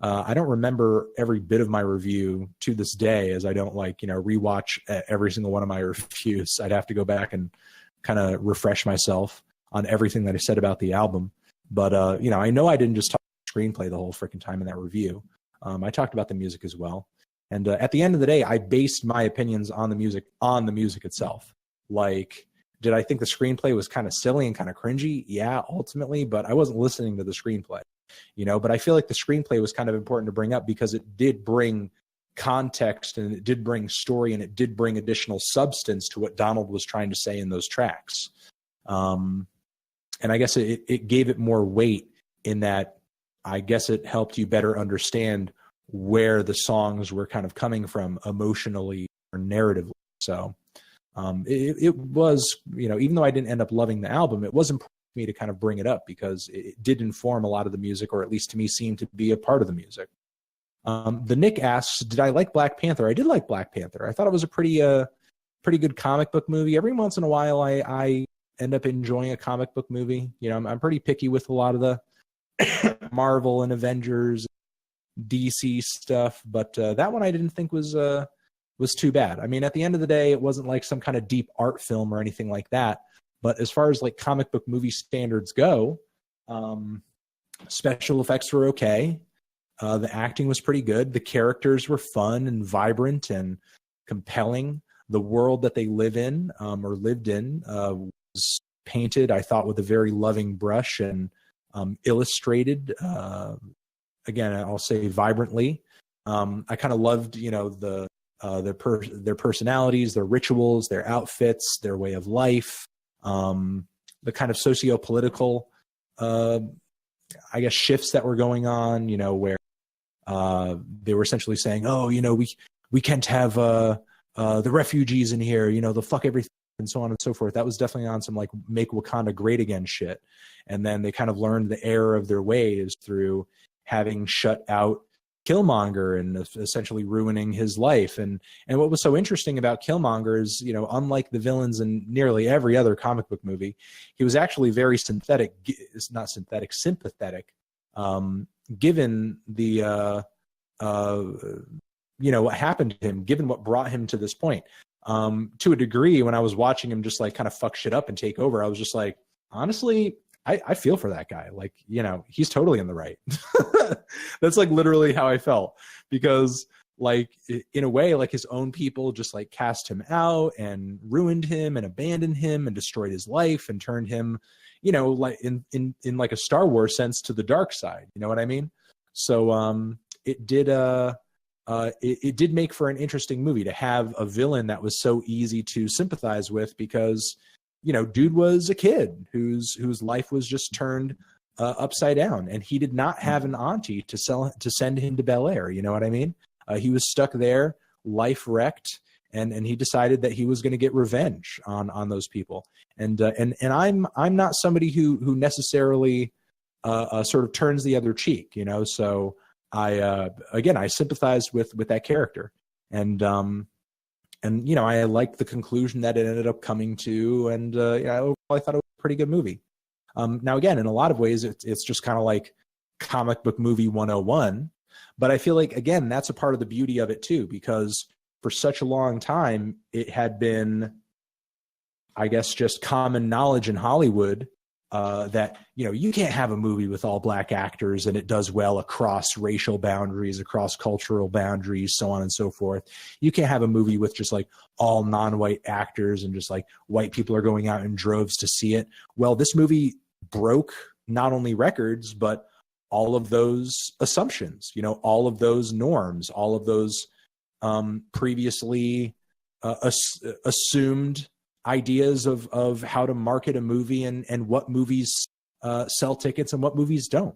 I don't remember every bit of my review to this day, as I don't rewatch every single one of my reviews. I'd have to go back and kind of refresh myself on everything that I said about the album. But, I know I didn't just talk screenplay the whole freaking time in that review. I talked about the music as well. And at the end of the day, I based my opinions on the music itself. Like, did I think the screenplay was kind of silly and kind of cringy? Yeah, ultimately, but I wasn't listening to the screenplay, but I feel like the screenplay was kind of important to bring up because it did bring context and it did bring story and it did bring additional substance to what Donald was trying to say in those tracks. And I guess it gave it more weight in that I guess it helped you better understand where the songs were kind of coming from emotionally or narratively. So it was, even though I didn't end up loving the album, it was important to me to kind of bring it up because it did inform a lot of the music, or at least to me seemed to be a part of the music. The Nick asks, did I like Black Panther? I did like Black Panther. I thought it was a pretty good comic book movie. Every once in a while, I end up enjoying a comic book movie. I'm pretty picky with a lot of the Marvel and Avengers, DC stuff, but that one I didn't think was too bad. I mean, at the end of the day, it wasn't like some kind of deep art film or anything like that. But as far as like comic book movie standards go, special effects were okay. The acting was pretty good. The characters were fun and vibrant and compelling. The world that they live in or lived in was painted, I thought, with a very loving brush and illustrated. Again, I'll say vibrantly. I kind of loved, their personalities, their rituals, their outfits, their way of life, the kind of socio-political, I guess, shifts that were going on, where they were essentially saying, oh, we can't have the refugees in here, they'll fuck everything and so on and so forth. That was definitely on some like make Wakanda great again shit. And then they kind of learned the error of their ways through having shut out Killmonger and essentially ruining his life. And what was so interesting about Killmonger is, unlike the villains in nearly every other comic book movie, he was actually very sympathetic, given the, what happened to him, given what brought him to this point. To a degree, when I was watching him just like kind of fuck shit up and take over, I was just like, honestly, I feel for that guy. Like, he's totally in the right. That's like literally how I felt, because like in a way, like his own people just like cast him out and ruined him and abandoned him and destroyed his life and turned him, like in like a Star Wars sense, to the dark side. You know what I mean? So it did it did make for an interesting movie to have a villain that was so easy to sympathize with, because dude was a kid whose life was just turned upside down, and he did not have an auntie to send him to Bel Air. You know what I mean? He was stuck there, life wrecked, and he decided that he was going to get revenge on those people. And I'm not somebody who necessarily sort of turns the other cheek, you know. So I sympathized with that character, and you know, I liked the conclusion that it ended up coming to, and overall I thought it was a pretty good movie. Now, again, in a lot of ways, it's just kind of like comic book movie 101. But I feel like, again, that's a part of the beauty of it, too, because for such a long time, it had been, I guess, just common knowledge in Hollywood that, you know, you can't have a movie with all black actors and it does well across racial boundaries, across cultural boundaries, so on and so forth. You can't have a movie with just like all non-white actors and just like white people are going out in droves to see it. Well, this movie broke not only records, but all of those assumptions, you know, all of those norms, all of those previously assumed ideas of how to market a movie and what movies sell tickets and what movies don't.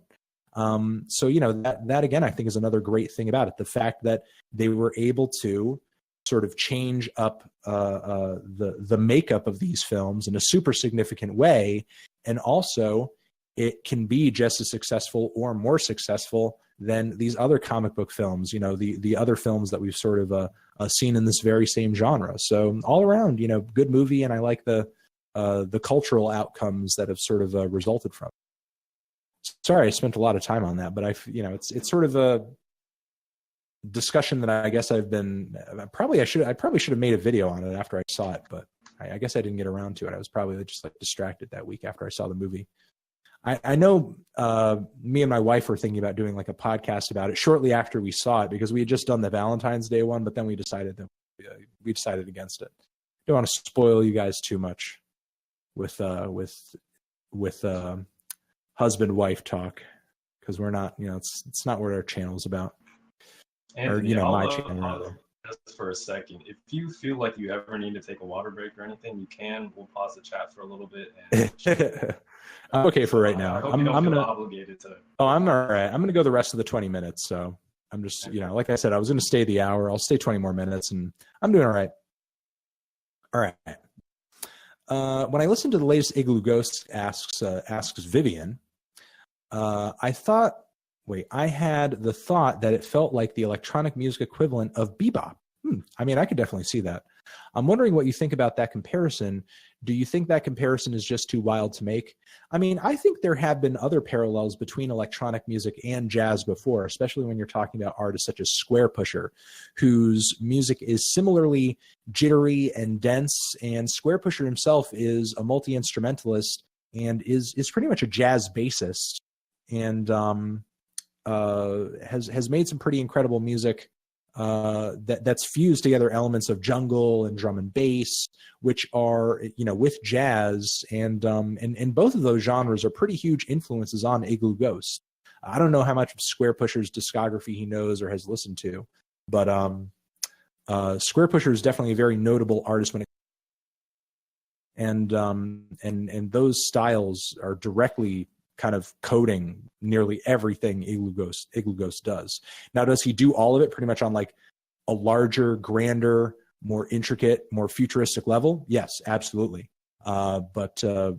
So, you know, that again, I think is another great thing about it. The fact that they were able to sort of change up the makeup of these films in a super significant way. And also it can be just as successful or more successful than these other comic book films, you know, the other films that we've sort of seen in this very same genre. So all around, you know, good movie. And I like the cultural outcomes that have sort of resulted from it. Sorry, I spent a lot of time on that, but it's sort of a discussion that I guess I probably should have made a video on it after I saw it, but I guess I didn't get around to it. I was probably just like distracted that week after I saw the movie. I know me and my wife were thinking about doing like a podcast about it shortly after we saw it, because we had just done the Valentine's Day one, but then we decided against it. Don't want to spoil you guys too much with husband-wife talk, because we're not, you know, it's not what our channel's about. Anthony, or, you know, my channel. channel. Just for a second, if you feel like you ever need to take a water break or anything, you can. We'll pause the chat for a little bit. And I'm okay for right now. I hope you don't feel obligated to. Oh, I'm all right. I'm gonna go the rest of the 20 minutes. So I'm just, you know, like I said, I was gonna stay the hour. I'll stay 20 more minutes, and I'm doing all right. All right. When I listened to the latest Igloo Ghost asks Vivian, I had the thought that it felt like the electronic music equivalent of bebop. I mean, I could definitely see that. I'm wondering what you think about that comparison. Do you think that comparison is just too wild to make? I mean, I think there have been other parallels between electronic music and jazz before, especially when you're talking about artists such as Square Pusher, whose music is similarly jittery and dense. And Square Pusher himself is a multi-instrumentalist and is pretty much a jazz bassist, and has made some pretty incredible music that's fused together elements of jungle and drum and bass, which are, you know, with jazz, and both of those genres are pretty huge influences on Igloo Ghost. I don't know how much of Square Pusher's discography he knows or has listened to, but Square Pusher is definitely a very notable artist and those styles are directly kind of coding nearly everything Igloo Ghost does. Now, does he do all of it pretty much on like a larger, grander, more intricate, more futuristic level? Yes, absolutely. But you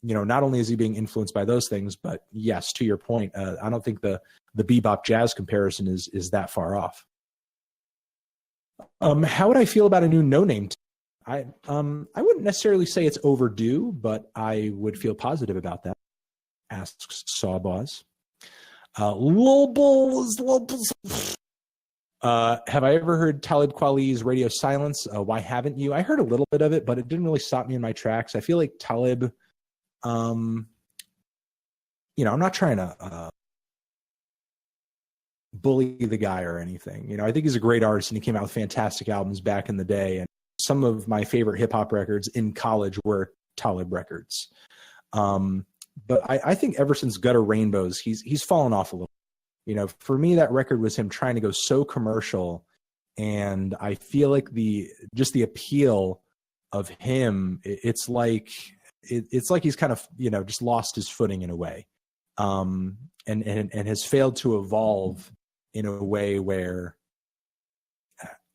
know, not only is he being influenced by those things, but yes, to your point, I don't think the bebop jazz comparison is that far off. How would I feel about a new No Name? I wouldn't necessarily say it's overdue, but I would feel positive about that. Asks Sawboss. Have I ever heard Talib Kweli's Radio Silence? Why haven't you? I heard a little bit of it, but it didn't really stop me in my tracks. I feel like Talib, you know, I'm not trying to bully the guy or anything. You know, I think he's a great artist, and he came out with fantastic albums back in the day. And some of my favorite hip hop records in college were Talib records. But I think ever since Gutter Rainbows, he's fallen off a little. You know, for me, that record was him trying to go so commercial, and I feel like the appeal of him, it's like he's kind of, you know, just lost his footing in a way. and has failed to evolve in a way where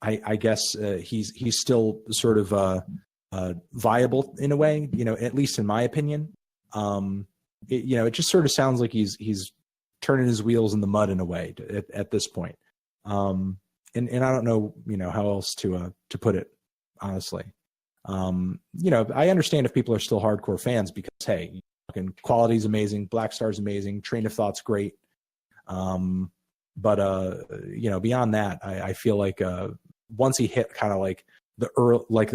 I guess he's still sort of viable in a way, at least in my opinion. It just sort of sounds like he's turning his wheels in the mud in a way at this point. And I don't know, how else to put it, honestly. I understand if people are still hardcore fans because, hey, fucking quality is amazing, Black Star's amazing, Train of Thought's great. But beyond that, I feel like once he hit kind of like the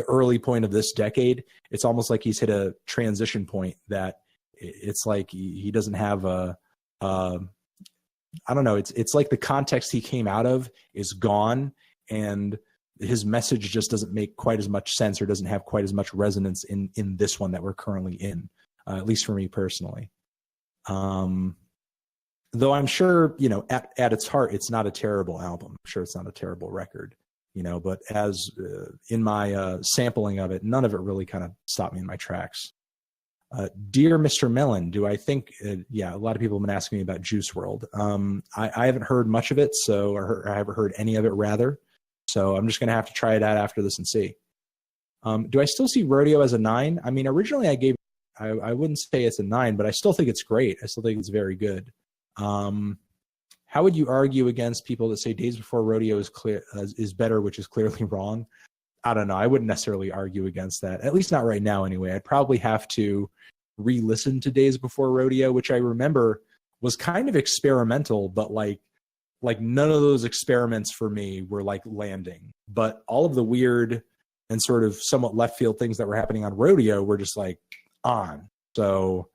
early point of this decade, it's almost like he's hit a transition point that it's like he doesn't have I don't know. It's like the context he came out of is gone, and his message just doesn't make quite as much sense or doesn't have quite as much resonance in this one that we're currently in, at least for me personally. Though I'm sure, at its heart, it's not a terrible album. I'm sure it's not a terrible record, but as in my sampling of it, none of it really kind of stopped me in my tracks. Dear Mr. Mellon, do I think, a lot of people have been asking me about Juice WRLD. I haven't heard much of it, or I haven't heard any of it rather. So I'm just going to have to try it out after this and see. Do I still see Rodeo as a 9? I mean, originally I wouldn't say it's a 9, but I still think it's great. I still think it's very good. How would you argue against people that say Days Before Rodeo is better, which is clearly wrong? I don't know. I wouldn't necessarily argue against that, at least not right now anyway. I'd probably have to re-listen to Days Before Rodeo, which I remember was kind of experimental, but like none of those experiments for me were like landing. But all of the weird and sort of somewhat left field things that were happening on Rodeo were just like on. So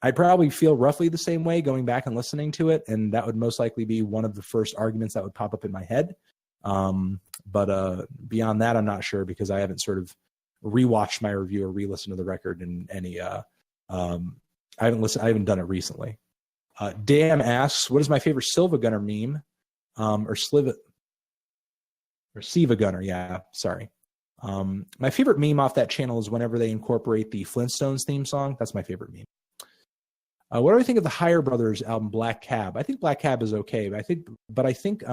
I probably feel roughly the same way going back and listening to it, and that would most likely be one of the first arguments that would pop up in my head. But beyond that, I'm not sure because I haven't sort of rewatched my review or re-listened to the record in any. I haven't done it recently. Dan asks, "What is my favorite Silva Gunner meme?" Or Siva Gunner? Yeah, sorry. My favorite meme off that channel is whenever they incorporate the Flintstones theme song. That's my favorite meme. What do I think of the Higher Brothers album Black Cab? I think Black Cab is okay, but I think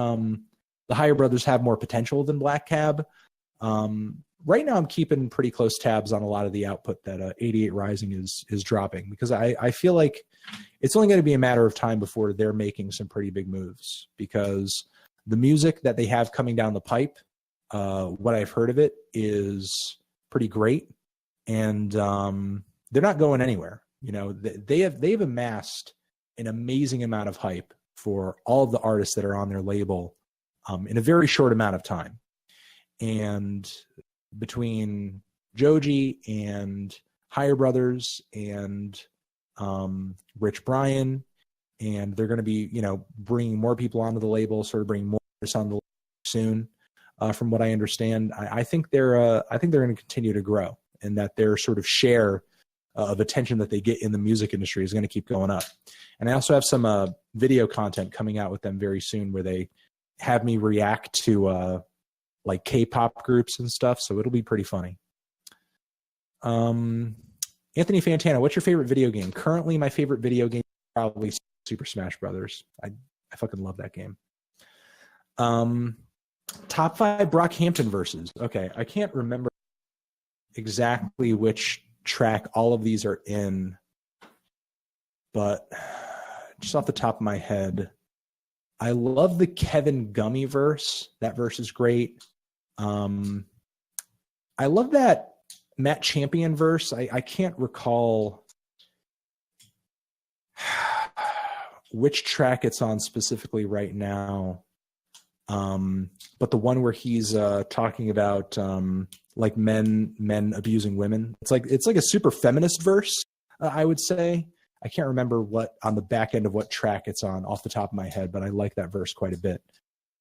the Higher Brothers have more potential than Black Cab. Right now I'm keeping pretty close tabs on a lot of the output that 88 Rising is dropping, because I feel like it's only going to be a matter of time before they're making some pretty big moves, because the music that they have coming down the pipe, what I've heard of it is pretty great, and they're not going anywhere. They've amassed an amazing amount of hype for all of the artists that are on their label in a very short amount of time. And between Joji and Higher Brothers and Rich Brian, and they're going to be, bringing more people onto the label, sort of bringing more artists on the label soon. From what I understand, I think they're going to continue to grow, and that their sort of share of attention that they get in the music industry is going to keep going up. And I also have some video content coming out with them very soon, where they have me react to like K-pop groups and stuff. So it'll be pretty funny. Anthony Fantano, what's your favorite video game? Currently, my favorite video game is probably Super Smash Brothers. I fucking love that game. Top 5 Brockhampton verses. Okay, I can't remember exactly which track all of these are in, but just off the top of my head, I love the Kevin Gummy verse. That verse is great. I love that Matt Champion verse. I can't recall which track it's on specifically right now, but the one where he's talking about like men abusing women. It's like a super feminist verse, I would say. I can't remember what on the back end of what track it's on off the top of my head, but I like that verse quite a bit.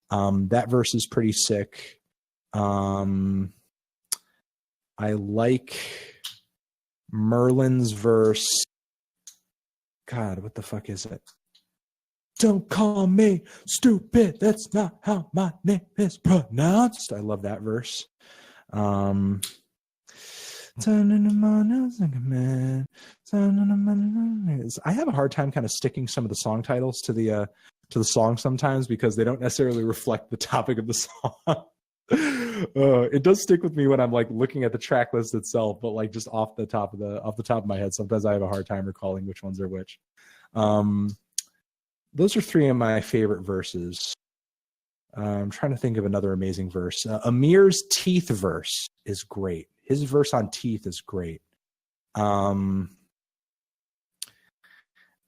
That verse is pretty sick. I like Merlin's verse. God, what the fuck is it? Don't call me stupid. That's not how my name is pronounced. I love that verse. I have a hard time kind of sticking some of the song titles to the song sometimes because they don't necessarily reflect the topic of the song. It does stick with me when I'm like looking at the track list itself, but like just off the top of my head, sometimes I have a hard time recalling which ones are which. Those are three of my favorite verses. I'm trying to think of another amazing verse. Amir's Teeth verse is great. His verse on Teeth is great. And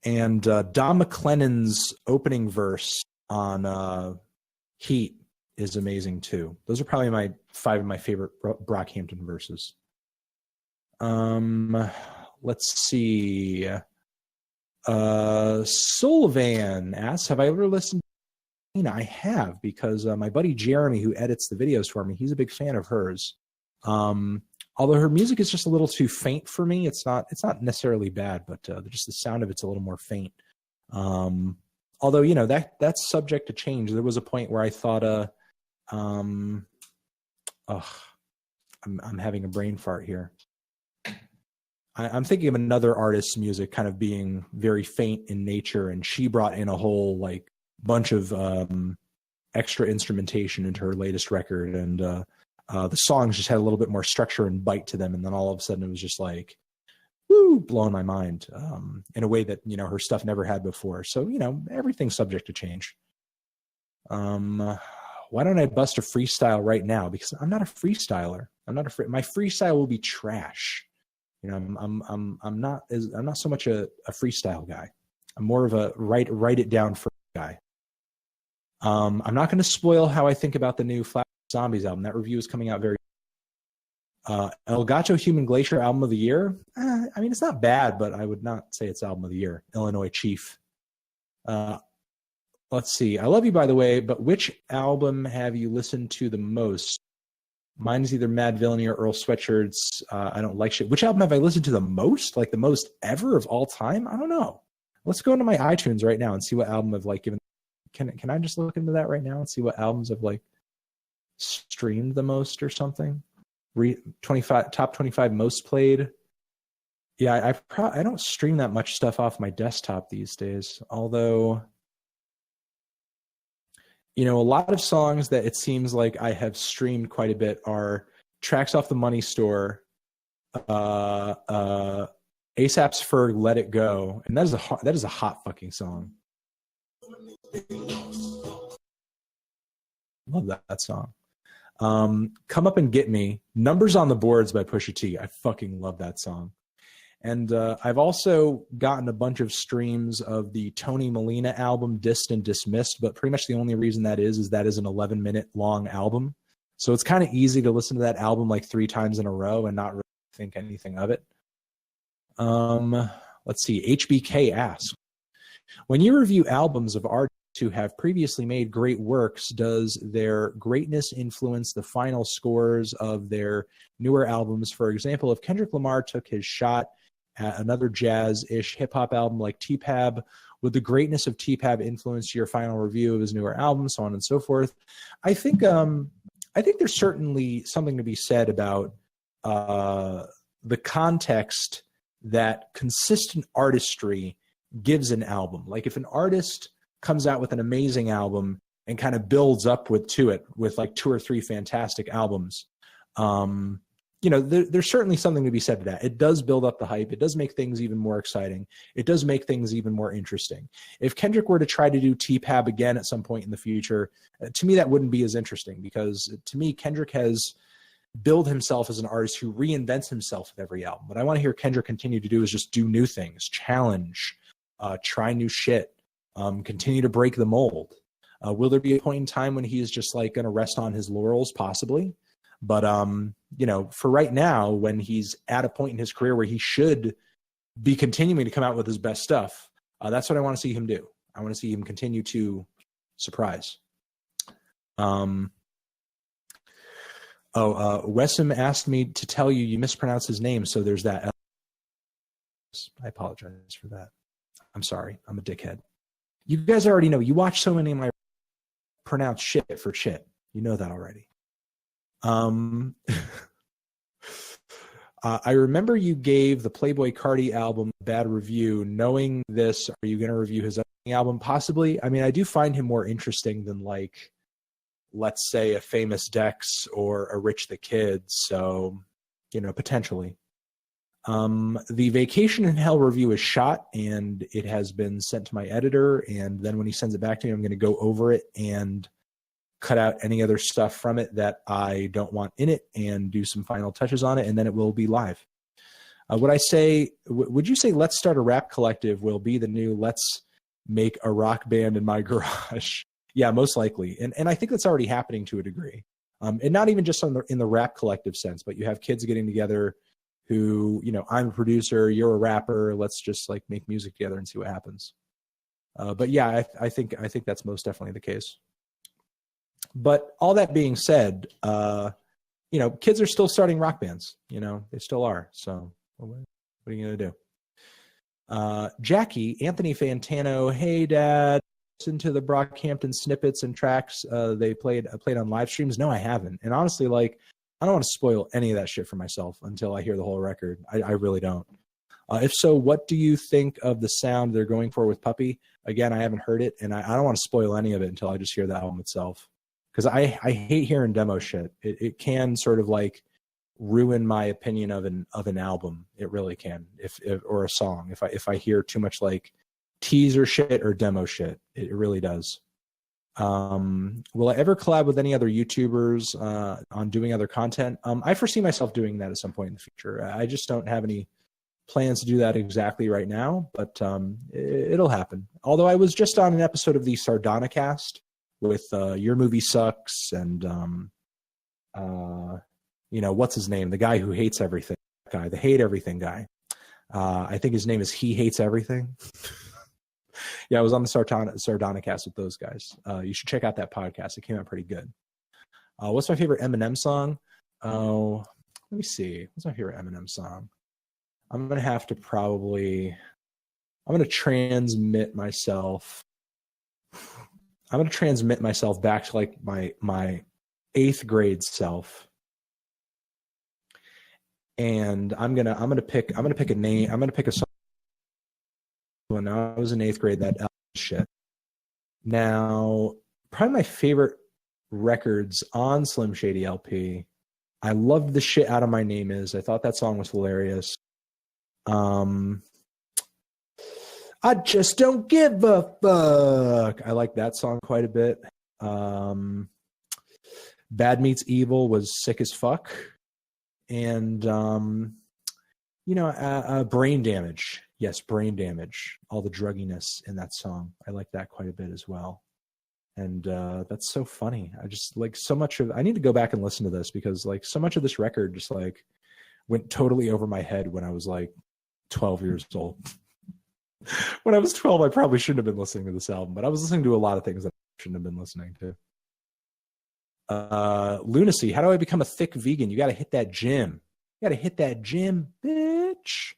Don McLennan's opening verse on Heat is amazing too. Those are probably five of my favorite Brockhampton verses. Let's see. Sullivan asks, have I ever listened to Nina? I have, because my buddy Jeremy, who edits the videos for me, he's a big fan of hers. Although her music is just a little too faint for me. It's not necessarily bad, but just the sound of it's a little more faint. Although, you know, that's subject to change. There was a point where I thought, I'm having a brain fart here. I'm thinking of another artist's music kind of being very faint in nature, and she brought in a whole like bunch of extra instrumentation into her latest record, and the songs just had a little bit more structure and bite to them, and then all of a sudden it was just like, woo, blowing my mind in a way that, you know, her stuff never had before. So, you know, everything's subject to change. Why don't I bust a freestyle right now? Because I'm not a freestyler. My freestyle will be trash. You know, I'm not so much a freestyle guy. I'm more of a write it down for guy. I'm not going to spoil how I think about the new Flat Zombies album. That review is coming out very. El Gato Human Glacier album of the year. I mean, it's not bad, but I would not say it's album of the year. Illinois Chief. Let's see. I love you, by the way, but which album have you listened to the most? Mine is either Mad Villainy or Earl Sweatshirt's I Don't Like Shit. Which album have I listened to the most? Like the most ever of all time? I don't know. Let's go into my iTunes right now and see what album I've like given. Can I just look into that right now and see what albums I've like streamed the most or something? Top 25 most played. Yeah, I don't stream that much stuff off my desktop these days. Although, you know, a lot of songs that it seems like I have streamed quite a bit are tracks off the Money Store, ASAP's Ferg, Let It Go, and that is a hot fucking song. Love that song. Come Up and Get Me, Numbers on the Boards by Pusha T. I fucking love that song. And I've also gotten a bunch of streams of the Tony Molina album, Dissed and Dismissed, but pretty much the only reason that is an 11-minute long album. So it's kind of easy to listen to that album like 3 times in a row and not really think anything of it. Let's see. HBK asks, when you review albums of artists who have previously made great works, does their greatness influence the final scores of their newer albums? For example, if Kendrick Lamar took his shot at another jazz-ish hip-hop album like T-Pab, would the greatness of T-Pab influence your final review of his newer album, so on and so forth? I think there's certainly something to be said about the context that consistent artistry gives an album. Like if an artist comes out with an amazing album and kind of builds up to it with like 2 or 3 fantastic albums, you know, there's certainly something to be said to that. It does build up the hype. It does make things even more exciting. It does make things even more interesting. If Kendrick were to try to do T-Pab again at some point in the future, to me, that wouldn't be as interesting, because to me, Kendrick has built himself as an artist who reinvents himself with every album. What I want to hear Kendrick continue to do is just do new things, challenge, try new shit, continue to break the mold. Will there be a point in time when he is just like going to rest on his laurels? Possibly. But, you know, for right now, when he's at a point in his career where he should be continuing to come out with his best stuff, that's what I want to see him do. I want to see him continue to surprise. Wesam asked me to tell you mispronounced his name, so there's that. I apologize for that. I'm sorry. I'm a dickhead. You guys already know. You watch so many of my pronounced shit for shit. You know that already. I remember you gave the Playboi Carti album a bad review. Knowing this, are you going to review his album? Possibly. I mean, I do find him more interesting than, like, let's say, a Famous Dex or a Rich the Kid. So, you know, potentially. The Vacation in Hell review is shot, and it has been sent to my editor. And then when he sends it back to me, I'm going to go over it and cut out any other stuff from it that I don't want in it and do some final touches on it, and then it will be live. Would you say Let's Start a Rap Collective will be the new Let's Make a Rock Band in My Garage? Yeah, most likely. And I think that's already happening to a degree. And not even just in the rap collective sense, but you have kids getting together who, you know, I'm a producer, you're a rapper, let's just like make music together and see what happens. But yeah, I think that's most definitely the case. But all that being said, you know, kids are still starting rock bands. You know, they still are. So what are you going to do? Jackie, Anthony Fantano, hey, Dad, listen to the Brockhampton snippets and tracks they played on live streams. No, I haven't. And honestly, like, I don't want to spoil any of that shit for myself until I hear the whole record. I really don't. If so, what do you think of the sound they're going for with Puppy? Again, I haven't heard it, and I don't want to spoil any of it until I just hear the album itself. Because I hate hearing demo shit. It can sort of like ruin my opinion of an album. It really can, if or a song. If I hear too much like teaser shit or demo shit, it really does. Will I ever collab with any other YouTubers on doing other content? I foresee myself doing that at some point in the future. I just don't have any plans to do that exactly right now, but it'll happen. Although I was just on an episode of the Sardonicast with Your Movie Sucks and you know, what's his name, the guy who hates everything guy, the hate everything guy. I think his name is He Hates Everything. Yeah, I was on the Sardonicast with those guys. You should check out that podcast. It came out pretty good. What's my favorite Eminem song? Oh, let me see. What's my favorite Eminem song? I'm going to transmit myself. I'm going to transmit myself back to like my 8th grade self. And I'm going to pick a name. I'm going to pick a song. When I was in 8th grade, that shit. Now, probably my favorite records on Slim Shady LP. I loved the shit out of My Name Is. I thought that song was hilarious. I just don't give a fuck. I like that song quite a bit. Bad Meets Evil was sick as fuck. And, you know, Brain Damage. Yes, Brain Damage. All the drugginess in that song. I like that quite a bit as well. And that's so funny. I just like so much of, I need to go back and listen to this because like so much of this record just like went totally over my head when I was like 12 years old. When I was 12, I probably shouldn't have been listening to this album, but I was listening to a lot of things that I shouldn't have been listening to. Lunacy, how do I become a thick vegan? You got to hit that gym. You got to hit that gym, bitch.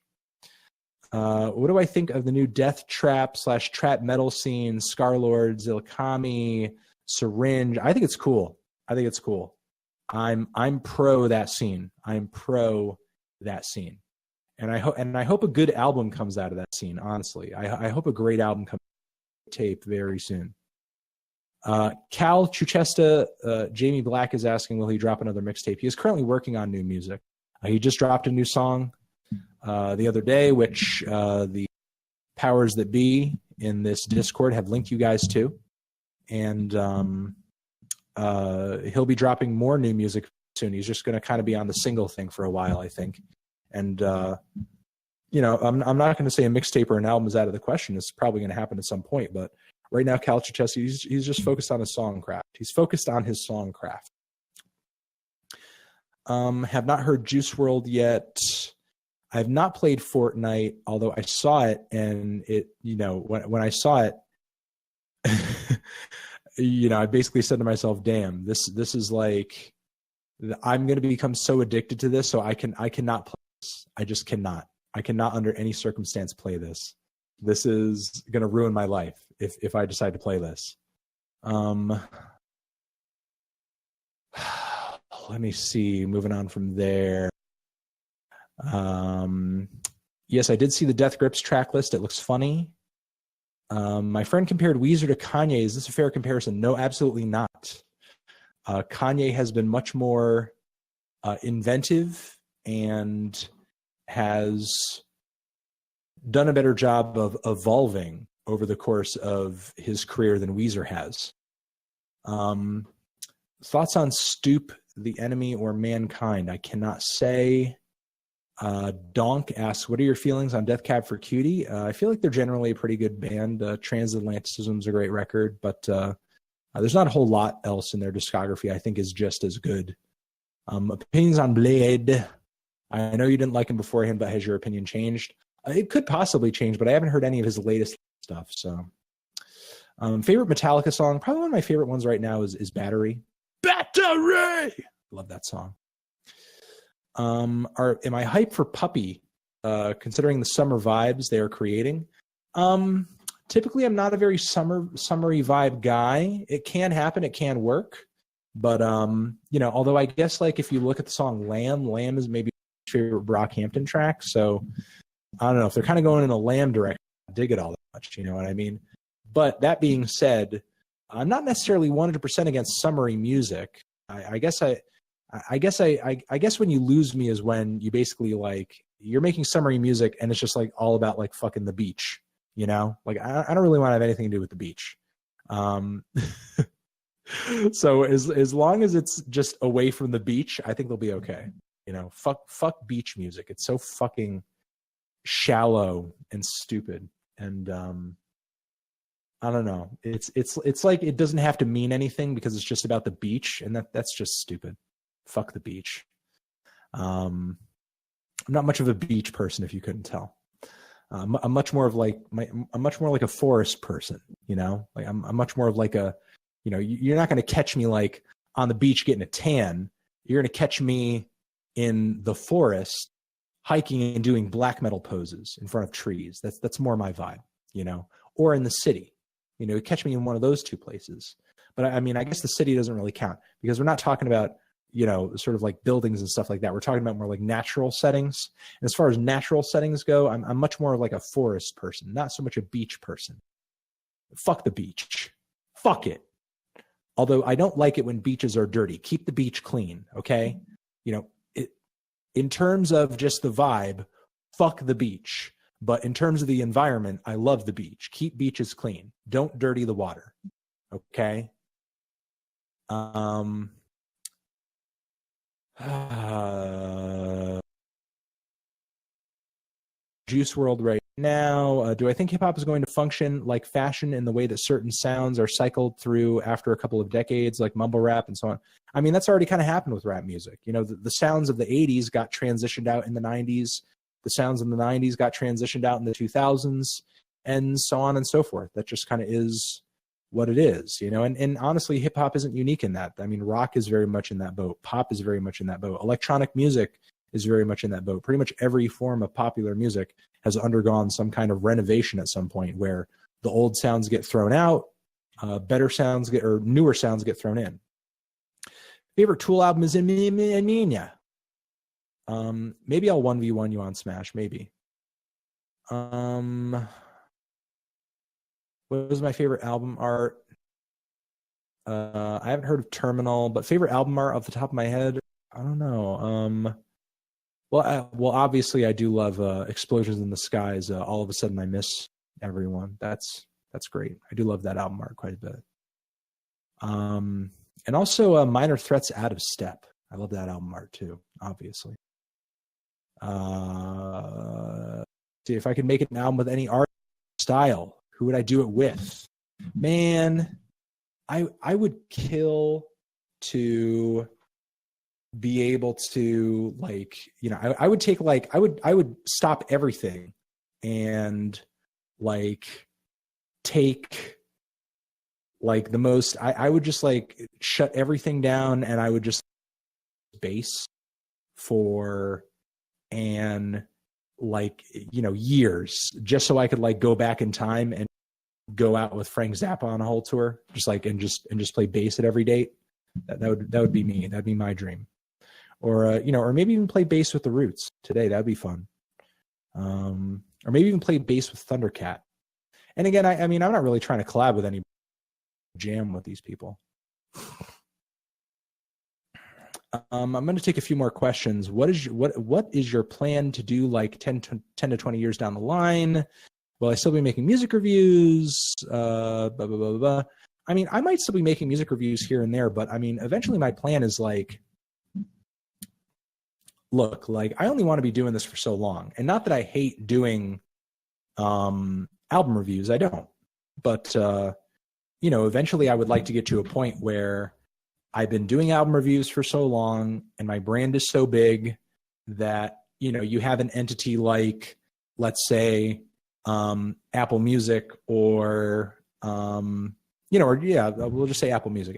What do I think of the new death trap / trap metal scene? Scarlord, Zilkami, Syringe. I think it's cool. I'm pro that scene. And I hope a good album comes out of that scene, honestly. I hope a great album comes out of tape very soon. Cal Chuchesta, Jamie Black is asking, will he drop another mixtape? He is currently working on new music. He just dropped a new song the other day, which the powers that be in this Discord have linked you guys to. And he'll be dropping more new music soon. He's just going to kind of be on the single thing for a while, I think. And, you know, I'm not going to say a mixtape or an album is out of the question. It's probably going to happen at some point. But right now, Cal Chichesi, he's just focused on his song craft. Have not heard Juice WRLD yet. I've not played Fortnite, although I saw it, and it, you know, when I saw it, you know, I basically said to myself, damn, this is like, I'm going to become so addicted to this, so I cannot play this. I just cannot. I cannot under any circumstance play this. This is going to ruin my life if I decide to play this. Let me see. Moving on from there. Yes, I did see the Death Grips track list. It looks funny. My friend compared Weezer to Kanye. Is this a fair comparison? No, absolutely not. Kanye has been much more inventive and has done a better job of evolving over the course of his career than Weezer has. Thoughts on Stoop, The Enemy, or Mankind? I cannot say. Donk asks, what are your feelings on Death Cab for Cutie? I feel like they're generally a pretty good band. Transatlanticism is a great record, but there's not a whole lot else in their discography I think is just as good. Opinions on Blade. I know you didn't like him beforehand, but has your opinion changed? It could possibly change, but I haven't heard any of his latest stuff. So, favorite Metallica song? Probably one of my favorite ones right now is Battery. Battery! Love that song. Am I hyped for Puppy, considering the summer vibes they are creating? Typically, I'm not a very summery vibe guy. It can happen. It can work. But, although I guess, like, if you look at the song Lamb is maybe my favorite Brockhampton track. So, I don't know. If they're kind of going in a Lamb direction, I dig it all that much. You know what I mean? But that being said, I'm not necessarily 100% against summery music. I guess when you lose me is when you basically, like, you're making summery music and it's just like all about like fucking the beach, you know? Like I don't really want to have anything to do with the beach. So as long as it's just away from the beach, I think they'll be okay. You know, fuck beach music. It's so fucking shallow and stupid. And I don't know. It's like it doesn't have to mean anything because it's just about the beach, and that's just stupid. Fuck the beach. I'm not much of a beach person, if you couldn't tell. I'm much more like a forest person, you know. Like I'm much more of like a, you know, you're not going to catch me like on the beach getting a tan. You're going to catch me in the forest hiking and doing black metal poses in front of trees. That's more my vibe, you know. Or in the city, you know, catch me in one of those two places. But I mean, I guess the city doesn't really count because we're not talking about, you know, sort of like buildings and stuff like that. We're talking about more like natural settings. And as far as natural settings go, I'm much more like a forest person, not so much a beach person. Fuck the beach. Fuck it. Although I don't like it when beaches are dirty. Keep the beach clean, okay? You know, in terms of just the vibe, fuck the beach. But in terms of the environment, I love the beach. Keep beaches clean. Don't dirty the water, okay? Juice World right now. Do I think hip hop is going to function like fashion in the way that certain sounds are cycled through after a couple of decades, like mumble rap and so on? I mean, that's already kind of happened with rap music. You know, the sounds of the 80s got transitioned out in the 90s. The sounds in the 90s got transitioned out in the 2000s, and so on and so forth. That just kind of is what it is, you know. And honestly, hip hop isn't unique in that. I mean, rock is very much in that boat. Pop is very much in that boat. Electronic music is very much in that boat. Pretty much every form of popular music has undergone some kind of renovation at some point where the old sounds get thrown out, better sounds or newer sounds get thrown in. Favorite Tool album is Emilia. Maybe I'll 1v1 you on Smash, maybe. What was my favorite album art? I haven't heard of Terminal, but favorite album art off the top of my head, I don't know. Well, obviously I do love Explosions in the Skies. All of a Sudden I Miss Everyone. That's great. I do love that album art quite a bit. And also Minor Threats Out of Step. I love that album art too, obviously. See if I could make an album with any art style, who would I do it with? Man, I would kill to be able to, like, you know, I would take like I would stop everything and like take like the most I would just like shut everything down and I would just bass for and like, you know, years just so I could like go back in time and go out with Frank Zappa on a whole tour, just like and just play bass at every date. That would be me. That'd be my dream. or you know, or maybe even play bass with the Roots today. That'd be fun. Or maybe even play bass with Thundercat. And again, I mean, I'm not really trying to collab with any jam with these people. I'm going to take a few more questions. What is your plan to do like 10 to 20 years down the line? Will I still be making music reviews? Blah, blah, blah, blah, blah. I mean, I might still be making music reviews here and there, but I mean, eventually my plan is like, look, like I only want to be doing this for so long. And not that I hate doing album reviews. I don't. But, you know, eventually I would like to get to a point where I've been doing album reviews for so long and my brand is so big that, you know, you have an entity like, let's say, Apple Music or, you know, or yeah, we'll just say Apple Music,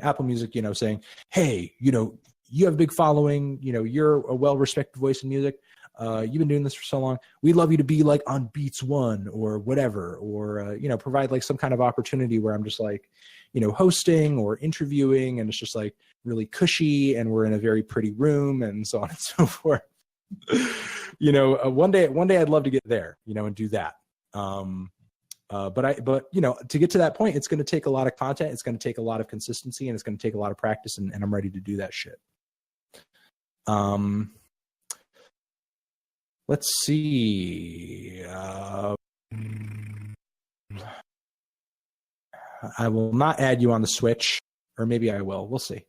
you know, saying, hey, you know, you have a big following, you know, you're a well-respected voice in music. You've been doing this for so long. We'd love you to be like on Beats One or whatever, or, you know, provide like some kind of opportunity where I'm just like, you know, hosting or interviewing and it's just like really cushy and we're in a very pretty room and so on and so forth. You know, one day I'd love to get there, you know, and do that. But you know, to get to that point, it's going to take a lot of content. It's going to take a lot of consistency and it's going to take a lot of practice and I'm ready to do that shit. Let's see. I will not add you on the Switch, or maybe I will. We'll see.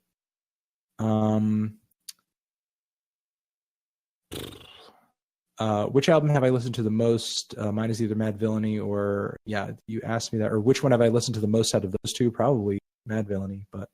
Which album have I listened to the most? Mine is either Mad Villainy or, yeah, you asked me that. Or which one have I listened to the most out of those two? Probably Mad Villainy, but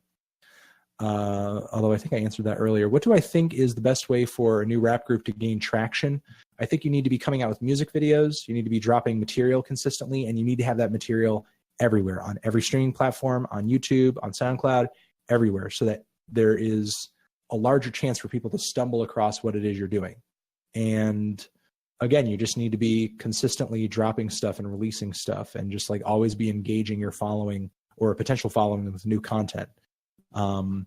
although I think I answered that earlier. What do I think is the best way for a new rap group to gain traction? I think you need to be coming out with music videos. You need to be dropping material consistently, and you need to have that material everywhere, on every streaming platform, on YouTube, on SoundCloud, everywhere, so that there is a larger chance for people to stumble across what it is you're doing. And again, you just need to be consistently dropping stuff and releasing stuff and just like always be engaging your following or a potential following with new content. And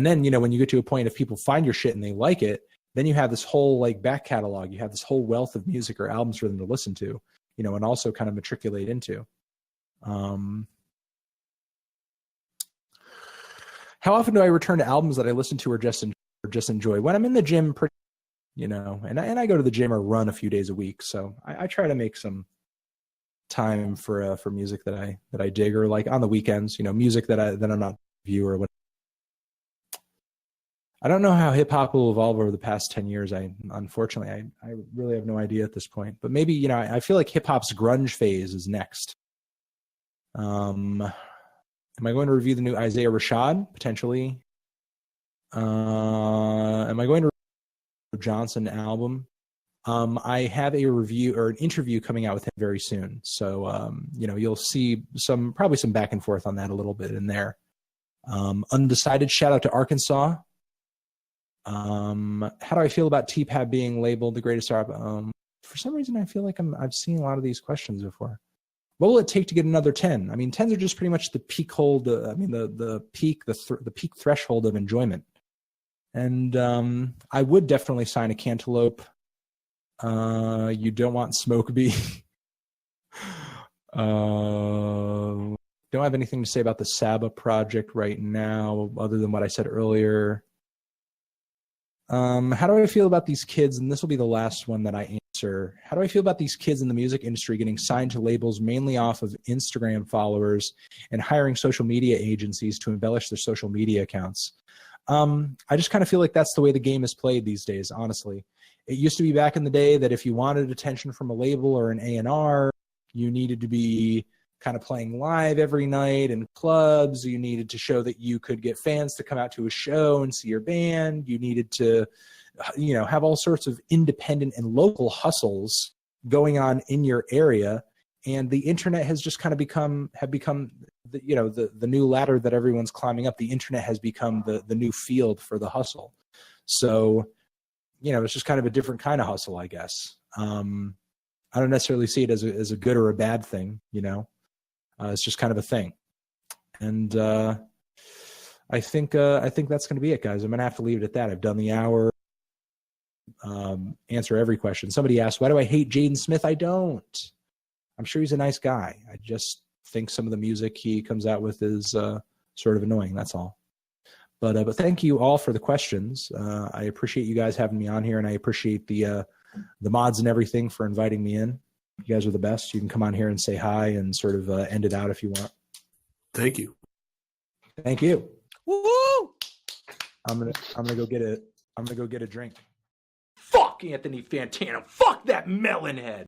then, you know, when you get to a point, if people find your shit and they like it, then you have this whole like back catalog, you have this whole wealth of music or albums for them to listen to, you know, and also kind of matriculate into. How often do I return to albums that I listen to or just enjoy? When I'm in the gym, you know, and I go to the gym or run a few days a week. So I try to make some time for music that I dig, or like on the weekends, you know, music that I'm not a viewer or whatever. I don't know how hip hop will evolve over the past 10 years. Unfortunately, I really have no idea at this point, but maybe, you know, I feel like hip hop's grunge phase is next. Am I going to review the new Isaiah Rashad? Potentially. Am I going to review the Johnson album? I have a review or an interview coming out with him very soon. So, you know, you'll see probably some back and forth on that a little bit in there. Undecided, shout out to Arkansas. How do I feel about T-Pab being labeled the greatest album? For some reason, I feel like I've seen a lot of these questions before. What will it take to get another 10? I mean, 10s are just pretty much the peak hold. The peak threshold of enjoyment. And I would definitely sign a Cantaloupe. You don't want Smoke Bee. Don't have anything to say about the Saba project right now, other than what I said earlier. How do I feel about these kids? And this will be the last one that I answer. How do I feel about these kids in the music industry getting signed to labels mainly off of Instagram followers and hiring social media agencies to embellish their social media accounts? I just kind of feel like that's the way the game is played these days, honestly. It used to be back in the day that if you wanted attention from a label or an A&R, you needed to be kind of playing live every night in clubs. You needed to show that you could get fans to come out to a show and see your band. You needed to, you know, have all sorts of independent and local hustles going on in your area. And the internet has just kind of become the, you know, the new ladder that everyone's climbing up. The internet has become the new field for the hustle. So, you know, it's just kind of a different kind of hustle, I guess. I don't necessarily see it as a good or a bad thing, you know. It's just kind of a thing. And I think that's going to be it, guys. I'm going to have to leave it at that. I've done the hour. answer every question. Somebody asked, why do I hate Jaden Smith? I don't. I'm sure he's a nice guy. I just think some of the music he comes out with is sort of annoying. That's all. But thank you all for the questions. I appreciate you guys having me on here, and I appreciate the mods and everything for inviting me in. You guys are the best. You can come on here and say hi and sort of end it out if you want. Thank you. Thank you. Woo! I'm gonna go get a drink. Fuck Anthony Fantano. Fuck that melon head.